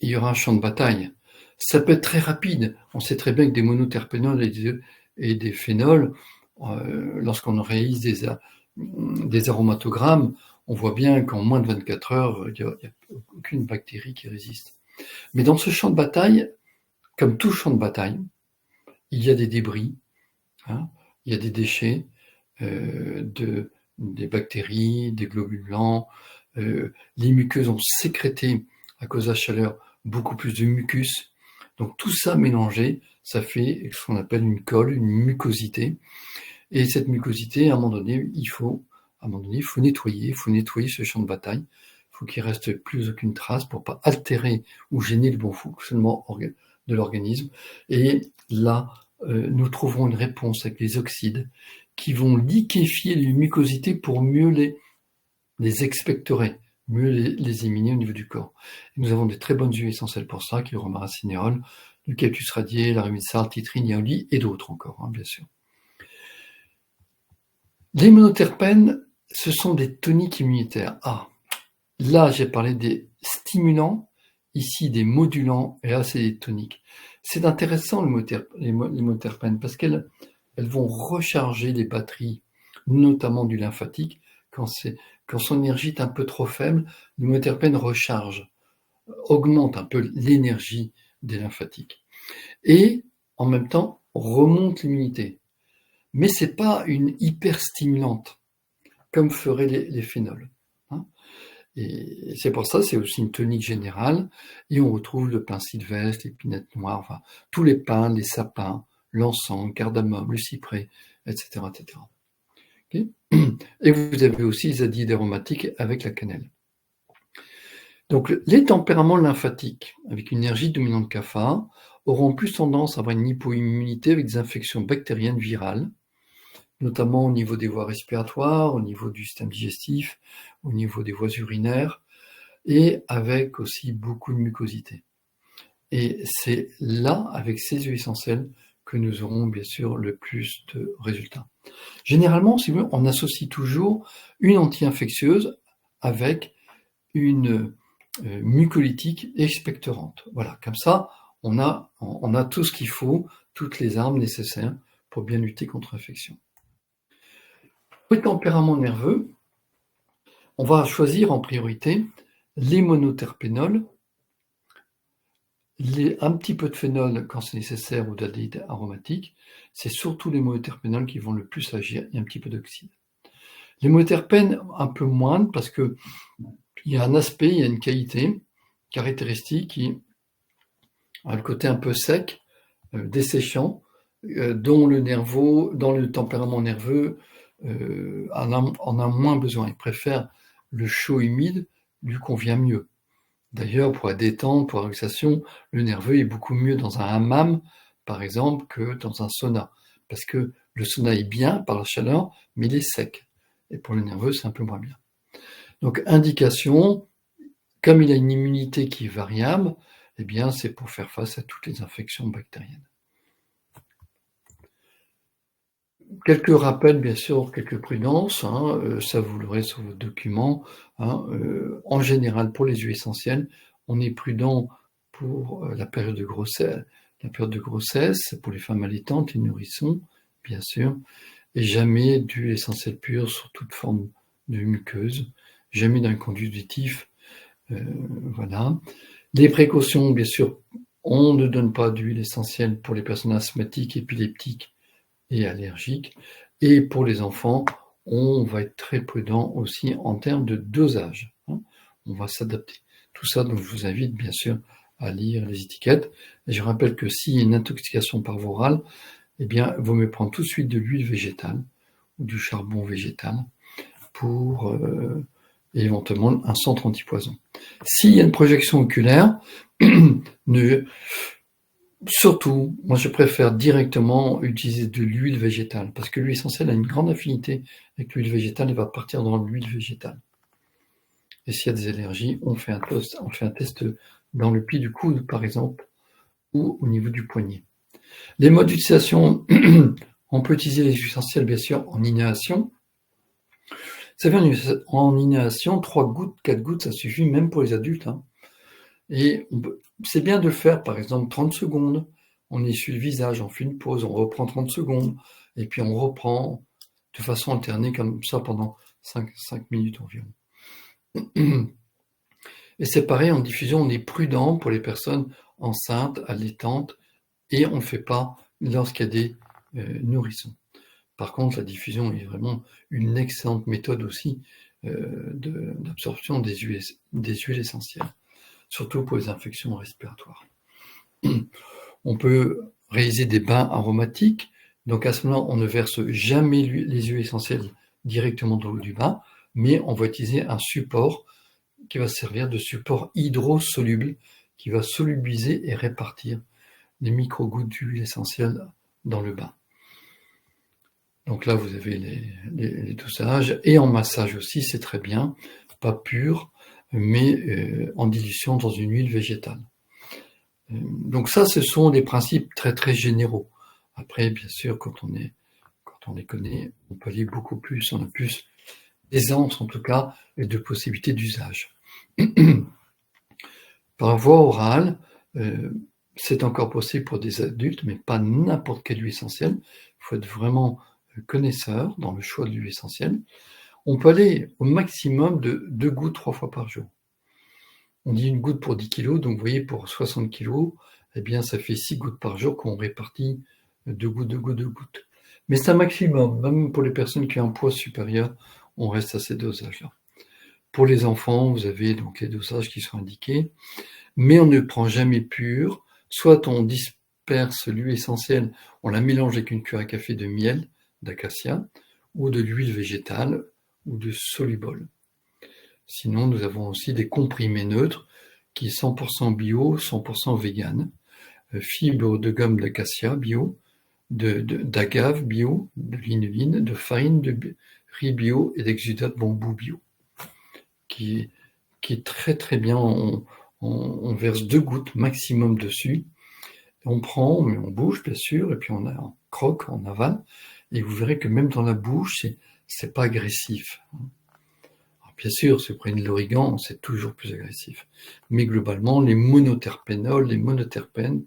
il y aura un champ de bataille. Ça peut être très rapide. On sait très bien que des monoterpénols et des phénols, lorsqu'on réalise des aromatogrammes, on voit bien qu'en moins de 24 heures, il n'y a aucune bactérie qui résiste. Mais dans ce champ de bataille, comme tout champ de bataille, il y a des débris, hein, il y a des déchets, des bactéries, des globules blancs. Les muqueuses ont sécrété, à cause de la chaleur, beaucoup plus de mucus. Donc tout ça mélangé, ça fait ce qu'on appelle une colle, une mucosité. Et cette mucosité, à un moment donné, il faut nettoyer ce champ de bataille. Il faut qu'il reste plus aucune trace pour pas altérer ou gêner le bon fonctionnement de l'organisme. Et là, nous trouverons une réponse avec les oxydes qui vont liquéfier les mucosités pour mieux les expectorer, mieux les éliminer au niveau du corps. Et nous avons des très bonnes huiles essentielles pour ça, qui est le romaracénéol, le cactus radié, la rumissarde, titrine, yaouli et d'autres encore, bien sûr. Les monoterpènes, ce sont des toniques immunitaires. Là, j'ai parlé des stimulants, ici des modulants, et là, c'est des toniques. C'est intéressant, les monoterpènes, parce qu'elles vont recharger les batteries, notamment du lymphatique. Quand son énergie est un peu trop faible, le monoterpène recharge, augmente un peu l'énergie des lymphatiques. Et, en même temps, remonte l'immunité. Mais c'est pas une hyperstimulante, comme feraient les phénols. Et c'est pour ça, c'est aussi une tonique générale, et on retrouve le pin sylvestre, l'épinette noire, enfin, tous les pins, les sapins, l'encens, le cardamome, le cyprès, etc. etc. Okay. Et vous avez aussi les adides aromatiques avec la cannelle. Donc les tempéraments lymphatiques, avec une énergie dominante kapha, auront plus tendance à avoir une hypoimmunité avec des infections bactériennes virales, notamment au niveau des voies respiratoires, au niveau du système digestif, au niveau des voies urinaires, et avec aussi beaucoup de mucosité. Et c'est là, avec ces huiles essentielles, que nous aurons bien sûr le plus de résultats. Généralement, si vous voulez, on associe toujours une anti-infectieuse avec une mucolytique expectorante. Voilà, comme ça, on a tout ce qu'il faut, toutes les armes nécessaires pour bien lutter contre l'infection. Pour les tempéraments nerveux, on va choisir en priorité les monoterpénols, un petit peu de phénol quand c'est nécessaire ou d'aldéhyde aromatique. C'est surtout les monoterpénols qui vont le plus agir et un petit peu d'oxyde. Les monoterpènes un peu moindre parce que il y a un aspect, il y a une qualité caractéristique qui a le côté un peu sec, desséchant, dont le tempérament nerveux en a moins besoin. Il préfère le chaud humide, lui convient mieux. D'ailleurs, pour la détente, pour la relaxation, le nerveux est beaucoup mieux dans un hammam, par exemple, que dans un sauna. Parce que le sauna est bien par la chaleur, mais il est sec. Et pour le nerveux, c'est un peu moins bien. Donc, indication, comme il a une immunité qui est variable, eh bien, c'est pour faire face à toutes les infections bactériennes. Quelques rappels, bien sûr, quelques prudences, ça vous l'aurez sur vos documents. En général, pour les huiles essentielles, on est prudent pour la période de grossesse, pour les femmes allaitantes, les nourrissons, bien sûr, et jamais d'huile essentielle pure sur toute forme de muqueuse, jamais d'un conduit auditif, voilà. Les précautions, bien sûr, on ne donne pas d'huile essentielle pour les personnes asthmatiques, épileptiques et allergiques. Et pour les enfants, on va être très prudent aussi en termes de dosage. On va s'adapter. Tout ça, donc je vous invite bien sûr à lire les étiquettes. Et je rappelle que s'il y a une intoxication par voie orale, eh bien, il vaut mieux prendre tout de suite de l'huile végétale ou du charbon végétal pour éventuellement un centre antipoison. S'il y a une projection oculaire, surtout, moi je préfère directement utiliser de l'huile végétale parce que l'huile essentielle a une grande affinité avec l'huile végétale et va partir dans l'huile végétale. Et s'il y a des allergies, on fait un test dans le pli du coude par exemple ou au niveau du poignet. Les modes d'utilisation, on peut utiliser les huiles essentielles bien sûr en inhalation. Vous savez, en inhalation, 3 gouttes, 4 gouttes, ça suffit même pour les adultes. Et c'est bien de le faire, par exemple, 30 secondes. On essuie le visage, on fait une pause, on reprend 30 secondes, et puis on reprend de façon alternée comme ça pendant 5 minutes environ. Et c'est pareil, en diffusion, on est prudent pour les personnes enceintes, allaitantes, et on ne le fait pas lorsqu'il y a des nourrissons. Par contre, la diffusion est vraiment une excellente méthode aussi d'absorption des huiles essentielles, surtout pour les infections respiratoires. On peut réaliser des bains aromatiques, donc à ce moment-là, on ne verse jamais les huiles essentielles directement dans l'eau du bain, mais on va utiliser un support qui va servir de support hydrosoluble, qui va solubiliser et répartir les micro-gouttes d'huile essentielle dans le bain. Donc là, vous avez les dosages. Et en massage aussi, c'est très bien. Pas pur, mais en dilution dans une huile végétale. Donc ça, ce sont des principes très, très généraux. Après, bien sûr, quand on les connaît, on peut aller beaucoup plus. On a plus d'aisance, en tout cas, et de possibilités d'usage. Par voie orale, c'est encore possible pour des adultes, mais pas n'importe quelle huile essentielle. Il faut être vraiment connaisseur dans le choix de l'huile essentielle. On peut aller au maximum de 2 gouttes 3 fois par jour. On dit une goutte pour 10 kg, donc vous voyez, pour 60 kg, eh bien, ça fait 6 gouttes par jour qu'on répartit 2 gouttes, 2 gouttes, 2 gouttes. Mais c'est un maximum, même pour les personnes qui ont un poids supérieur, on reste à ces dosages-là. Pour les enfants, vous avez donc les dosages qui sont indiqués, mais on ne prend jamais pur. Soit on disperse l'huile essentielle, on la mélange avec une cuillère à café de miel d'acacia, ou de l'huile végétale, ou de solubol. Sinon, nous avons aussi des comprimés neutres, qui sont 100% bio, 100% vegan, fibres de gomme d'acacia bio, d'agave bio, de linuline, de farine de riz bio et d'exudat de bambou bio, qui est très très bien. On verse 2 gouttes maximum dessus. On prend, mais on bouge bien sûr, et puis on croque, on avale, et vous verrez que même dans la bouche, c'est pas agressif. Alors, bien sûr, si vous prenez de l'origan, c'est toujours plus agressif. Mais globalement, les monoterpénols, les monoterpènes,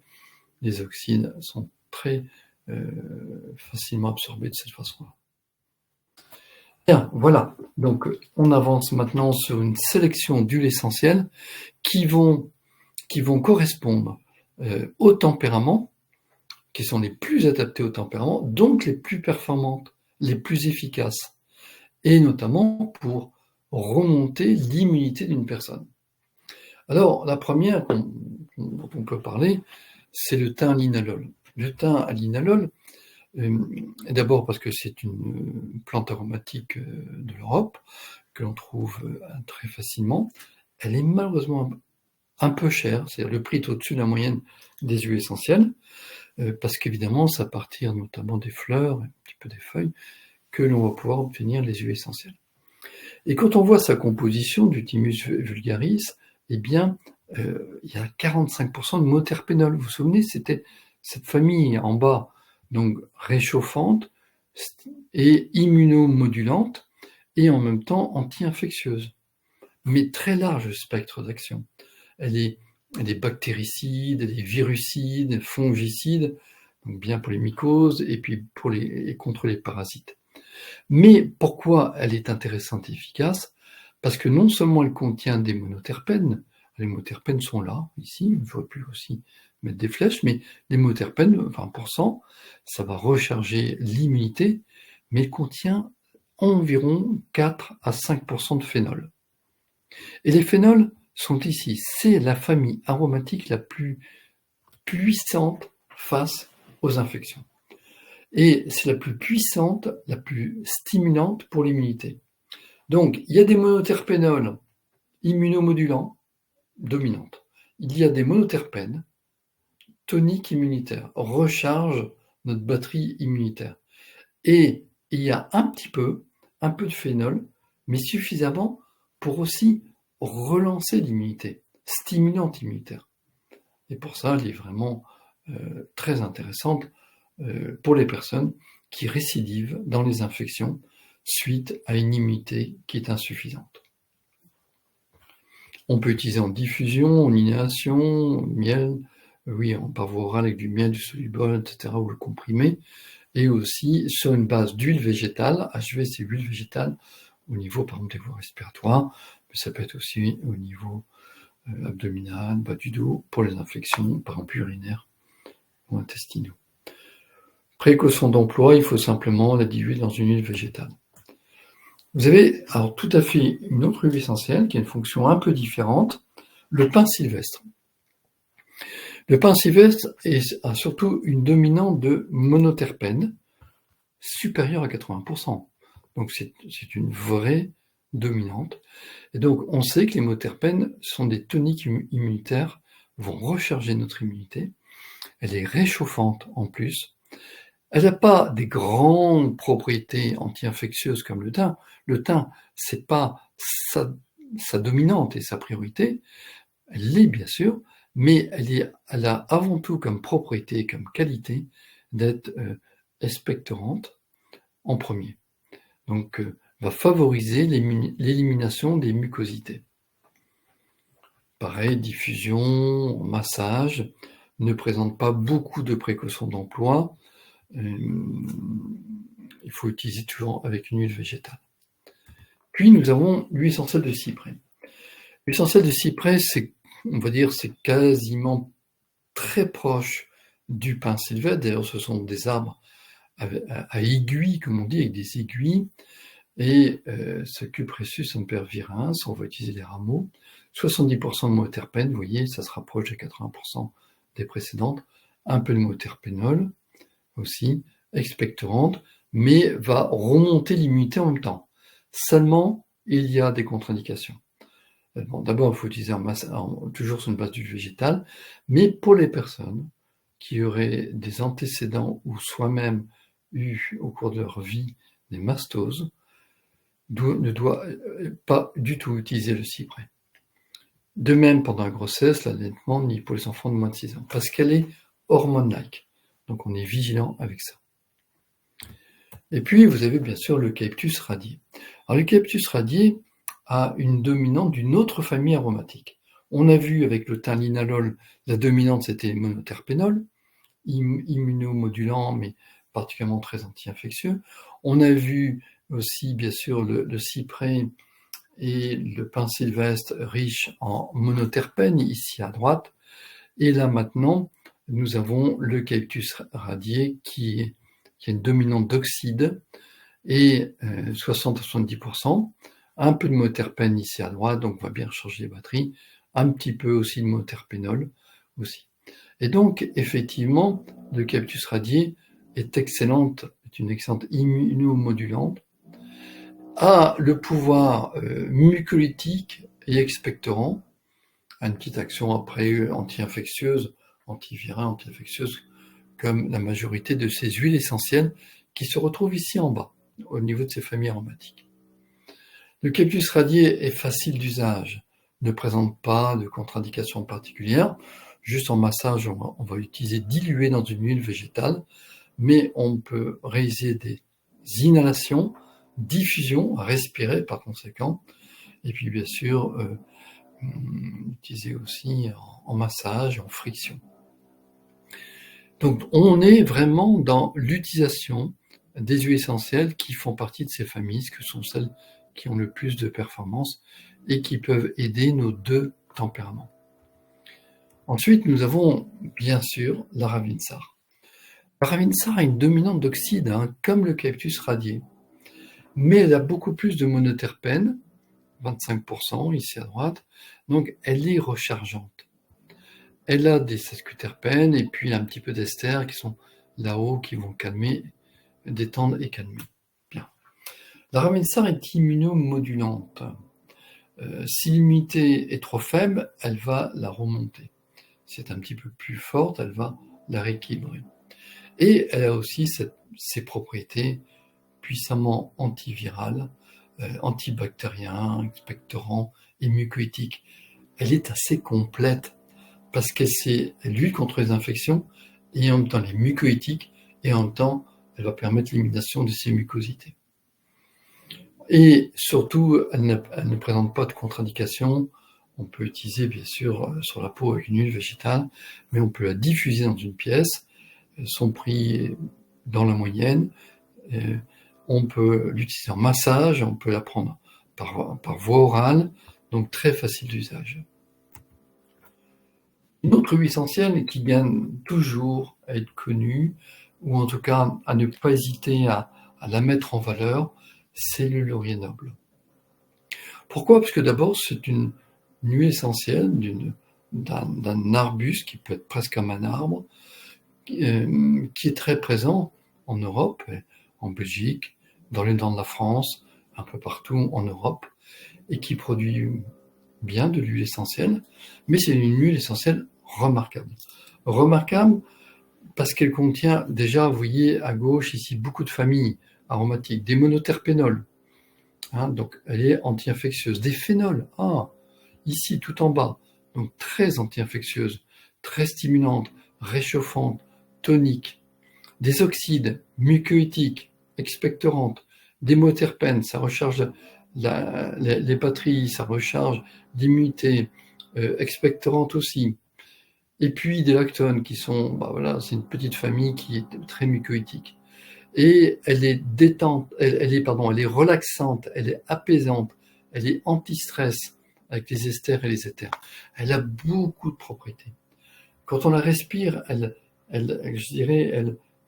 les oxydes sont très facilement absorbés de cette façon-là. Bien, voilà. Donc, on avance maintenant sur une sélection d'huiles essentielles qui vont correspondre au tempérament, qui sont les plus adaptées au tempérament, donc les plus performantes, les plus efficaces, et notamment pour remonter l'immunité d'une personne. Alors, la première dont on peut parler, c'est le thym à linalol. Le thym à linalol, d'abord parce que c'est une plante aromatique de l'Europe, que l'on trouve très facilement. Elle est malheureusement un peu chère, c'est-à-dire le prix est au-dessus de la moyenne des huiles essentielles, parce qu'évidemment, c'est à partir notamment des fleurs, un petit peu des feuilles, que l'on va pouvoir obtenir les huiles essentielles. Et quand on voit sa composition du Thymus vulgaris, eh bien, il y a 45% de monoterpénol. Vous vous souvenez, c'était cette famille en bas, donc réchauffante et immunomodulante, et en même temps anti-infectieuse, mais très large spectre d'action. Elle est bactéricide, elle est virucide, fongicide, donc bien pour les mycoses et puis et contre les parasites. Mais pourquoi elle est intéressante et efficace? Parce que non seulement elle contient des monoterpènes, les monoterpènes sont là, ici, il faudrait plus aussi mettre des flèches, mais les monoterpènes, 20%, ça va recharger l'immunité, mais elle contient environ 4 à 5% de phénol. Et les phénols sont ici, c'est la famille aromatique la plus puissante face aux infections. Et c'est la plus puissante, la plus stimulante pour l'immunité. Donc, il y a des monoterpénols immunomodulants, dominantes. Il y a des monoterpènes, toniques immunitaires, rechargent notre batterie immunitaire. Et il y a un peu de phénol, mais suffisamment pour aussi relancer l'immunité, stimulante immunitaire. Et pour ça, elle est vraiment très intéressante pour les personnes qui récidivent dans les infections suite à une immunité qui est insuffisante. On peut utiliser en diffusion, en inhalation, miel, oui, en par voie orale avec du miel, du soluble, etc., ou le comprimé, et aussi sur une base d'huile végétale. HV, c'est huile végétale au niveau, par exemple, des voies respiratoires, mais ça peut être aussi au niveau abdominal, bas du dos, pour les infections, par exemple urinaires ou intestinaux. Précaution d'emploi, il faut simplement la diluer dans une huile végétale. Vous avez alors tout à fait une autre huile essentielle qui a une fonction un peu différente, le pin sylvestre. Le pin sylvestre a surtout une dominante de monoterpènes supérieure à 80%. Donc c'est une vraie dominante. Et donc on sait que les monoterpènes sont des toniques immunitaires, vont recharger notre immunité. Elle est réchauffante en plus. Elle n'a pas des grandes propriétés anti-infectieuses comme le thym. Le thym, c'est pas sa dominante et sa priorité. Elle l'est bien sûr, mais elle a avant tout comme propriété, comme qualité d'être expectorante en premier. Donc, va favoriser l'élimination des mucosités. Pareil, diffusion, massage, ne présente pas beaucoup de précautions d'emploi. Il faut utiliser toujours avec une huile végétale. Puis nous avons l'huile essentielle de cyprès. L'huile essentielle de cyprès, on va dire, c'est quasiment très proche du pin sylvestre. D'ailleurs, ce sont des arbres à aiguilles, comme on dit, avec des aiguilles. Et ce Cupressus sempervirens, on va utiliser les rameaux. 70% de monoterpènes, vous voyez, ça se rapproche des 80% des précédentes. Un peu de monoterpénol aussi, expectorante, mais va remonter l'immunité en même temps. Seulement, il y a des contre-indications. Bon, d'abord, il faut utiliser toujours sur une base d'huile végétale, mais pour les personnes qui auraient des antécédents ou soi-même eu au cours de leur vie des mastoses, ne doit pas du tout utiliser le cyprès. De même, pendant la grossesse, l'allaitement, ni pour les enfants de moins de 6 ans, parce qu'elle est hormone-like. Donc on est vigilant avec ça. Et puis vous avez bien sûr l'Eucalyptus radié. Alors l'Eucalyptus radié a une dominante d'une autre famille aromatique. On a vu avec le thym linalol, la dominante c'était monoterpénol, immunomodulant mais particulièrement très anti-infectieux. On a vu aussi bien sûr le cyprès et le pin sylvestre riche en monoterpènes ici à droite. Et là maintenant, nous avons l'Eucalyptus radié qui a une dominante d'oxyde et 60-70%, un peu de monoterpène ici à droite, donc on va bien recharger les batteries, un petit peu aussi de monoterpénol aussi. Et donc effectivement, l'Eucalyptus radié est une excellente immunomodulante, a le pouvoir mucolytique et expectorant, a une petite action après anti-infectieuse, antivirale, anti-infectieuse, comme la majorité de ces huiles essentielles qui se retrouvent ici en bas, au niveau de ces familles aromatiques. L'Eucalyptus radié est facile d'usage, ne présente pas de contre-indications particulières. Juste en massage, on va l'utiliser dilué dans une huile végétale, mais on peut réaliser des inhalations, diffusion, respirer par conséquent, et puis bien sûr, utiliser aussi en massage, en friction. Donc on est vraiment dans l'utilisation des huiles essentielles qui font partie de ces familles, que sont celles qui ont le plus de performance et qui peuvent aider nos deux tempéraments. Ensuite, nous avons bien sûr la Ravinsar. La Ravinsar a une dominante d'oxyde, comme l'Eucalyptus radié, mais elle a beaucoup plus de monoterpènes, 25% ici à droite, donc elle est rechargeante. Elle a des sesquiterpènes et puis un petit peu d'esters qui sont là-haut, qui vont calmer, détendre et calmer. Bien. La Ravinsar est immunomodulante. Si l'immunité est trop faible, elle va la remonter. Si elle est un petit peu plus forte, elle va la rééquilibrer. Et elle a aussi ses propriétés puissamment antivirales, antibactérien, expectorant et mucolytique. Elle est assez complète parce qu'elle lutte contre les infections et en même temps les mucolytiques et en même temps elle va permettre l'élimination de ces mucosités. Et surtout, elle ne présente pas de contre-indication On peut utiliser bien sûr sur la peau avec une huile végétale, mais on peut la diffuser dans une pièce. Son prix est dans la moyenne. On peut l'utiliser en massage, on peut la prendre par voie orale, donc très facile d'usage. Une autre huile essentielle qui gagne toujours à être connue, ou en tout cas à ne pas hésiter à la mettre en valeur, c'est le laurier noble. Pourquoi? Parce que d'abord, c'est une huile essentielle d'un arbuste qui peut être presque comme un arbre, qui est très présent en Europe, en Belgique, dans les dents de la France, un peu partout en Europe, et qui produit bien de l'huile essentielle, mais c'est une huile essentielle remarquable. Remarquable parce qu'elle contient déjà, vous voyez à gauche ici, beaucoup de familles aromatiques, des monoterpénols, donc elle est anti-infectieuse, des phénols, ici tout en bas, donc très anti-infectieuse, très stimulante, réchauffante, tonique, des oxydes, mucoïtiques, expectorantes, des monoterpènes, ça recharge les batteries, ça recharge l'immunité, expectorante aussi. Et puis des lactones qui sont, c'est une petite famille qui est très mucoïtique. Et elle est elle est relaxante, elle est apaisante, elle est anti-stress avec les esters et les éthers. Elle a beaucoup de propriétés. Quand on la respire, elle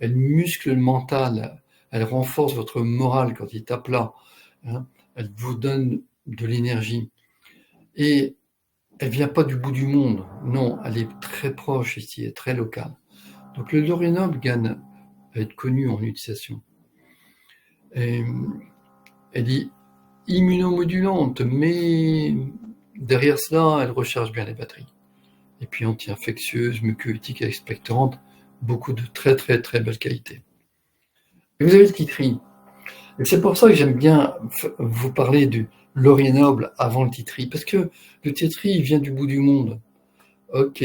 muscle le mental, elle renforce votre morale quand il est à plat, elle vous donne de l'énergie. Et elle vient pas du bout du monde, non, elle est très proche ici, elle est très locale. Donc le laurier noble gagne à être connu en utilisation. Et elle est immunomodulante, mais derrière cela, elle recharge bien les batteries. Et puis anti-infectieuse, mucoïtique et expectorante, beaucoup de très très très belle qualité. Et vous avez le titri. Et c'est pour ça que j'aime bien vous parler du laurier noble avant le titri, parce que le titri vient du bout du monde. Ok.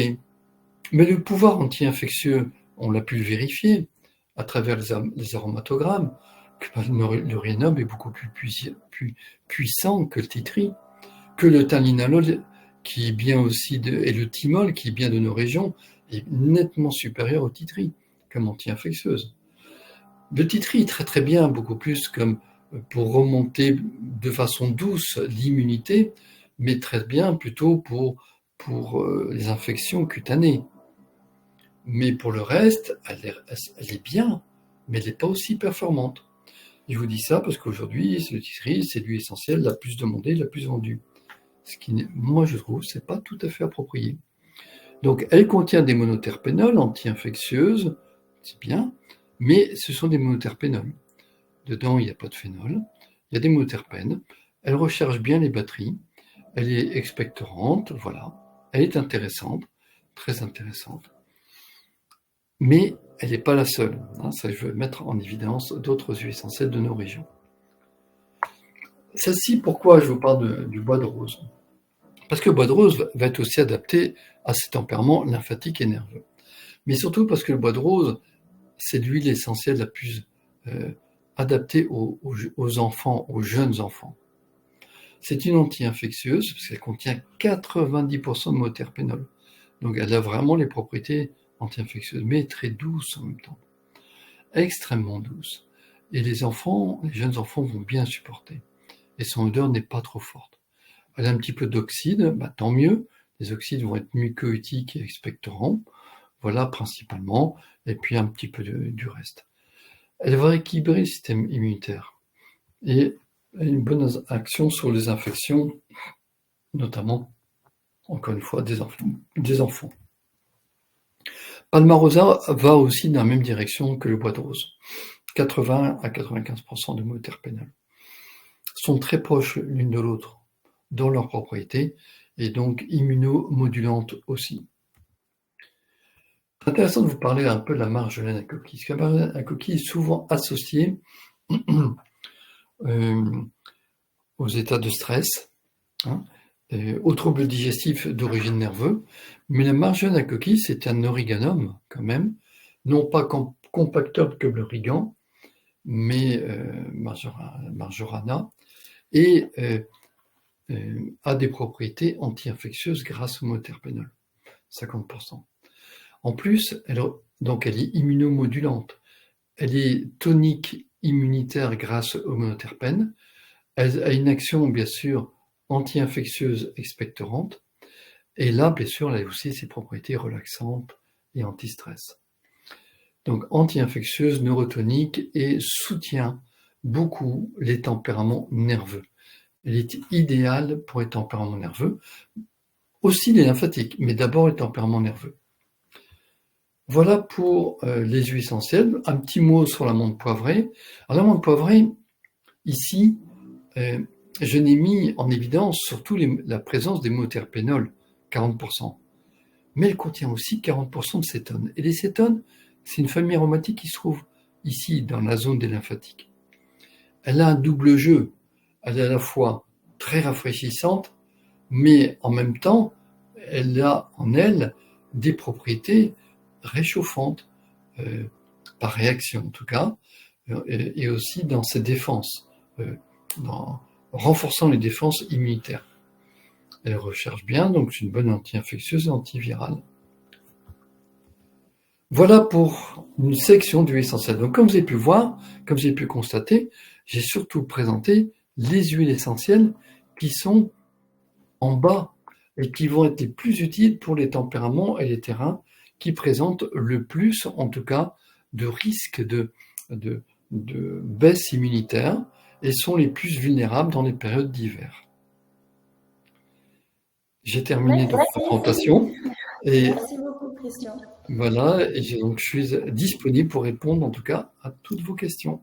Mais le pouvoir anti-infectieux, on l'a pu le vérifier à travers les aromatogrammes, que le laurier noble est beaucoup plus puissant que le titri, que le talinalol, qui est bien aussi et le thymol, qui est bien de nos régions, est nettement supérieur au titri comme anti-infectieuse. Le titri est très très bien, beaucoup plus comme pour remonter de façon douce l'immunité, mais très bien plutôt pour les infections cutanées. Mais pour le reste, elle est bien, mais elle n'est pas aussi performante. Je vous dis ça parce qu'aujourd'hui, le titri, c'est l'huile essentielle la plus demandée, la plus vendue. Ce qui, moi, je trouve, c'est pas tout à fait approprié. Donc, elle contient des monoterpénols anti-infectieuses, c'est bien, mais ce sont des monoterpénols. Dedans, il n'y a pas de phénol, il y a des monoterpènes. Elle recharge bien les batteries, elle est expectorante, voilà. Elle est intéressante, très intéressante. Mais elle n'est pas la seule. Ça, je veux mettre en évidence d'autres huiles essentielles de nos régions. Celle-ci, pourquoi je vous parle du bois de rose? Parce que le bois de rose va être aussi adapté à ces tempéraments lymphatiques et nerveux. Mais surtout parce que le bois de rose, c'est l'huile essentielle la plus adaptée aux enfants, aux jeunes enfants. C'est une anti-infectieuse parce qu'elle contient 90% de monoterpénol. Donc elle a vraiment les propriétés anti-infectieuses, mais très douce en même temps. Extrêmement douce. Et les jeunes enfants vont bien supporter. Et son odeur n'est pas trop forte. Elle a un petit peu d'oxyde, tant mieux. Les oxydes vont être mucoïtiques et expectorants. Voilà principalement. Et puis un petit peu du reste. Elle va équilibrer le système immunitaire. Et elle a une bonne action sur les infections, notamment, encore une fois, des enfants. Palmarosa va aussi dans la même direction que le bois de rose. 80 à 95% de monoterpénol. Sont très proches l'une de l'autre dans leurs propriétés et donc immunomodulantes aussi. C'est intéressant de vous parler un peu de la marjolaine à coquille. Parce que la marjolaine à coquille est souvent associée aux états de stress, aux troubles digestifs d'origine nerveuse. Mais la marjolaine à coquille, c'est un origanum quand même, non pas compactable comme l'origan, mais marjorana. Et a des propriétés anti-infectieuses grâce au monoterpénol, 50%. En plus, elle est immunomodulante. Elle est tonique immunitaire grâce au monoterpène. Elle a une action, bien sûr, anti-infectieuse expectorante. Et là, bien sûr, elle a aussi ses propriétés relaxantes et anti-stress. Donc, anti-infectieuse, neurotonique et soutient beaucoup les tempéraments nerveux. Elle est idéale pour les tempéraments nerveux, aussi les lymphatiques, mais d'abord les tempéraments nerveux. Voilà pour les huiles essentielles. Un petit mot sur l'amande poivrée. Alors, l'amande poivrée, ici, je n'ai mis en évidence surtout la présence des monoterpénols, 40%. Mais elle contient aussi 40% de cétones. Et les cétones, c'est une famille aromatique qui se trouve ici, dans la zone des lymphatiques. Elle a un double jeu. Elle est à la fois très rafraîchissante, mais en même temps, elle a en elle des propriétés réchauffantes, par réaction en tout cas, et aussi dans ses défenses, en renforçant les défenses immunitaires. Elle recherche bien, donc c'est une bonne anti-infectieuse et antivirale. Voilà pour une section d'huiles essentielles. Donc comme vous avez pu voir, comme vous avez pu constater, j'ai surtout présenté les huiles essentielles qui sont en bas et qui vont être les plus utiles pour les tempéraments et les terrains qui présentent le plus, en tout cas, de risques de baisse immunitaire et sont les plus vulnérables dans les périodes d'hiver. J'ai terminé donc la présentation. Merci beaucoup, Christian. Voilà, et donc je suis disponible pour répondre en tout cas à toutes vos questions.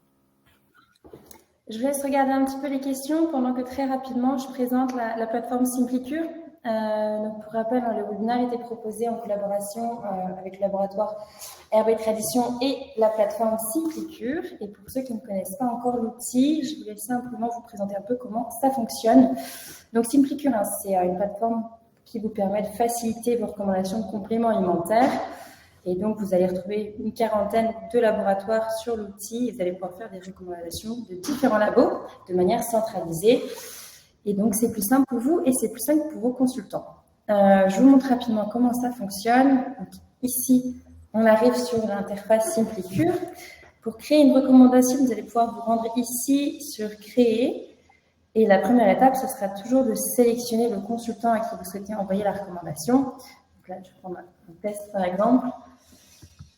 Je vous laisse regarder un petit peu les questions pendant que très rapidement je présente la plateforme Simplicure. Donc pour rappel, le webinaire a été proposé en collaboration avec le laboratoire Herbe & Tradition et la plateforme Simplicure. Et pour ceux qui ne connaissent pas encore l'outil, je voulais simplement vous présenter un peu comment ça fonctionne. Donc Simplicure, c'est une plateforme qui vous permet de faciliter vos recommandations de compléments alimentaires. Et donc, vous allez retrouver une quarantaine de laboratoires sur l'outil et vous allez pouvoir faire des recommandations de différents labos de manière centralisée. Et donc, c'est plus simple pour vous et c'est plus simple pour vos consultants. Je vous montre rapidement comment ça fonctionne. Donc, ici, on arrive sur l'interface Simplicure. Pour créer une recommandation, vous allez pouvoir vous rendre ici sur Créer. Et la première étape, ce sera toujours de sélectionner le consultant à qui vous souhaitez envoyer la recommandation. Donc là, je vais prendre un test par exemple.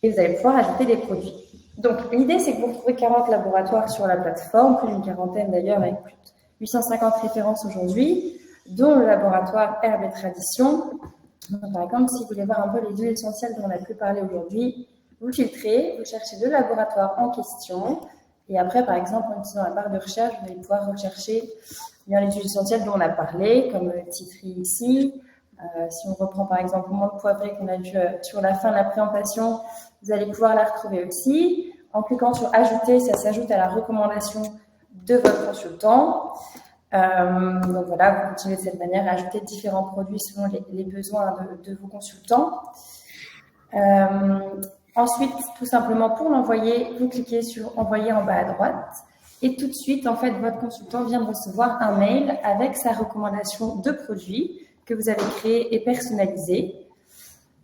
Et vous allez pouvoir ajouter des produits. Donc, l'idée, c'est que vous retrouvez 40 laboratoires sur la plateforme, plus d'une quarantaine d'ailleurs, avec plus de 850 références aujourd'hui, dont le laboratoire Herbe & Tradition. Donc, par exemple, si vous voulez voir un peu les huiles essentielles dont on a pu parler aujourd'hui, vous filtrez, vous cherchez le laboratoire en question, et après, par exemple, en utilisant la barre de recherche, vous allez pouvoir rechercher bien les huiles essentielles dont on a parlé, comme le titri ici. Si on reprend par exemple le menthe poivré qu'on a vu sur la fin de la présentation, vous allez pouvoir la retrouver aussi. En cliquant sur Ajouter, ça s'ajoute à la recommandation de votre consultant. Donc voilà, vous continuez de cette manière à ajouter différents produits selon les besoins de vos consultants. Ensuite, tout simplement pour l'envoyer, vous cliquez sur Envoyer en bas à droite. Et tout de suite, en fait, votre consultant vient de recevoir un mail avec sa recommandation de produits que vous avez créé et personnalisé.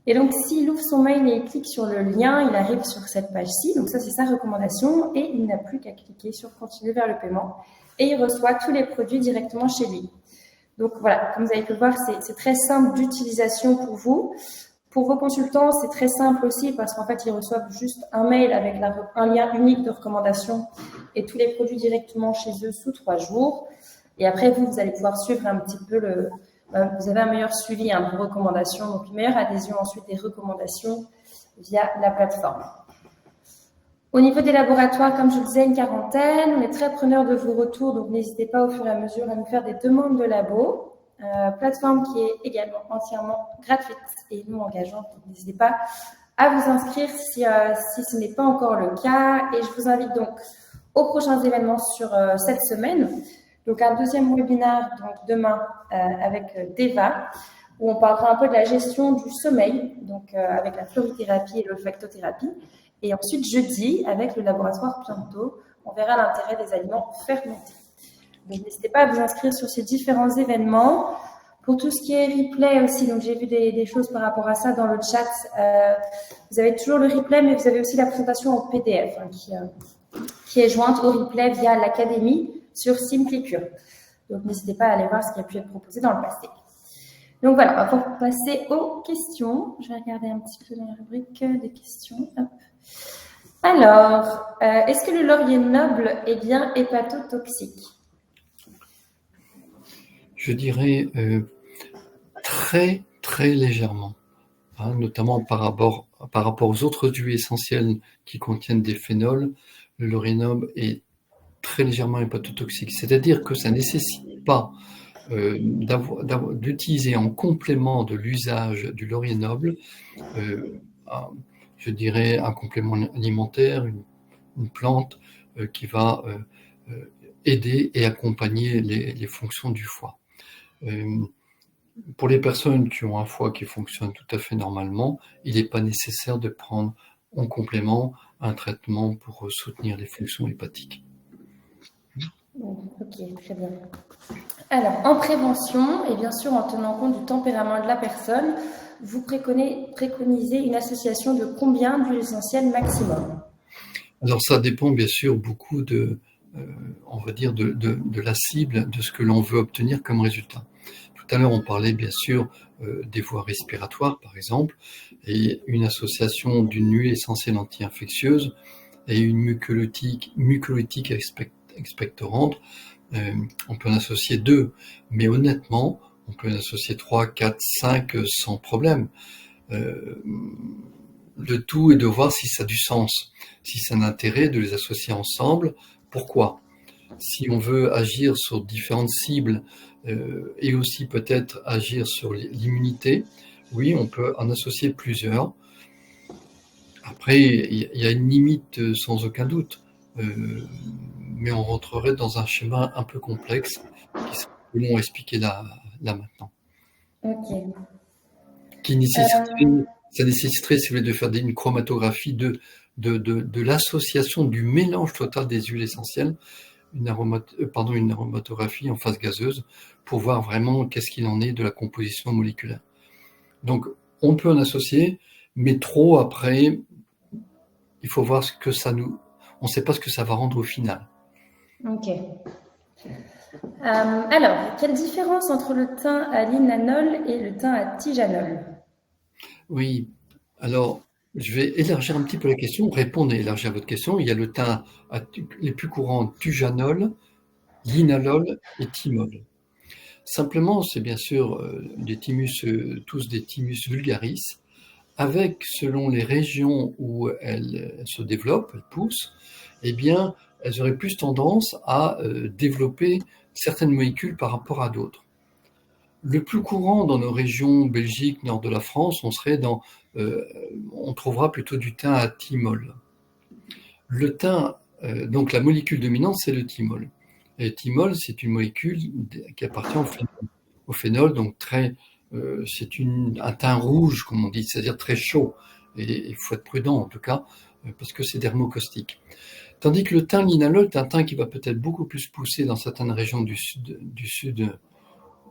Et donc, s'il ouvre son mail et il clique sur le lien, il arrive sur cette page-ci. Donc ça, c'est sa recommandation et il n'a plus qu'à cliquer sur Continuer vers le paiement et il reçoit tous les produits directement chez lui. Donc voilà, comme vous avez pu le voir, c'est très simple d'utilisation pour vous. Pour vos consultants, c'est très simple aussi parce qu'en fait, ils reçoivent juste un mail avec un lien unique de recommandation et tous les produits directement chez eux sous 3 jours. Et après, vous allez pouvoir suivre un petit peu vous avez un meilleur suivi de recommandations, donc une meilleure adhésion ensuite des recommandations via la plateforme. Au niveau des laboratoires, comme je vous disais, une quarantaine. On est très preneurs de vos retours, donc n'hésitez pas au fur et à mesure à nous faire des demandes de labo. Plateforme qui est également entièrement gratuite et non engageante, donc n'hésitez pas à vous inscrire si ce n'est pas encore le cas. Et je vous invite donc aux prochains événements sur cette semaine. Donc, un deuxième webinaire donc demain avec Deva, où on parlera un peu de la gestion du sommeil, donc avec la florithérapie et l'olfactothérapie. Et ensuite, jeudi, avec le laboratoire Pianto, on verra l'intérêt des aliments fermentés. Donc, n'hésitez pas à vous inscrire sur ces différents événements. Pour tout ce qui est replay aussi, donc j'ai vu des choses par rapport à ça dans le chat. Vous avez toujours le replay, mais vous avez aussi la présentation en PDF qui est jointe au replay via l'Académie sur Simplicure. Donc, n'hésitez pas à aller voir ce qui a pu être proposé dans le passé. Donc, voilà, on va passer aux questions. Je vais regarder un petit peu dans la rubrique des questions. Hop. Alors, est-ce que le laurier noble est bien hépatotoxique? Je dirais très, très légèrement, hein, notamment par rapport aux autres huiles essentielles qui contiennent des phénols. Le laurier noble est très légèrement hépatotoxique, c'est-à-dire que ça ne nécessite pas d'utiliser en complément de l'usage du laurier noble, je dirais un complément alimentaire, une plante qui va aider et accompagner les fonctions du foie. Pour les personnes qui ont un foie qui fonctionne tout à fait normalement, il n'est pas nécessaire de prendre en complément un traitement pour soutenir les fonctions hépatiques. Ok, très bien. Alors, en prévention, et bien sûr en tenant compte du tempérament de la personne, vous préconisez une association de combien d'huiles essentielles maximum? Alors, ça dépend bien sûr beaucoup on va dire, de la cible, de ce que l'on veut obtenir comme résultat. Tout à l'heure, on parlait bien sûr des voies respiratoires, par exemple, et une association d'une huile essentielle anti-infectieuse et une mucolytique expectorante. On peut en associer 2, mais honnêtement, on peut en associer 3, 4, 5 sans problème. Le tout est de voir si ça a du sens, si c'est un intérêt de les associer ensemble. Pourquoi? Si on veut agir sur différentes cibles et aussi peut-être agir sur l'immunité, oui, on peut en associer plusieurs. Après, il y a une limite sans aucun doute, mais on rentrerait dans un schéma un peu complexe qui serait long à expliquer là maintenant. Ok. Ça nécessiterait, si vous voulez, de faire une chromatographie de l'association du mélange total des huiles essentielles, une aromatographie en phase gazeuse pour voir vraiment qu'est-ce qu'il en est de la composition moléculaire. Donc, on peut en associer, mais trop après, il faut voir on ne sait pas ce que ça va rendre au final. Ok. Alors, quelle différence entre le thym à linanol et le thym à tijanol? Oui, alors je vais élargir un petit peu la question, répondre et élargir votre question. Il y a le thym les plus courants, tujanol, linalol et thymol. Simplement, c'est bien sûr tous des thymus vulgaris, avec, selon les régions où elles se développent, elles poussent, eh bien, elles auraient plus tendance à développer certaines molécules par rapport à d'autres. Le plus courant dans nos régions, Belgique, nord de la France, on trouvera plutôt du thym à thymol. Le thym, donc la molécule dominante, c'est le thymol. Et le thymol, c'est une molécule qui appartient au phénol, donc c'est un thym rouge, comme on dit, c'est-à-dire très chaud. Et il faut être prudent, en tout cas, parce que c'est dermocaustique. Tandis que le thym linalol est un thym qui va peut-être beaucoup plus pousser dans certaines régions du sud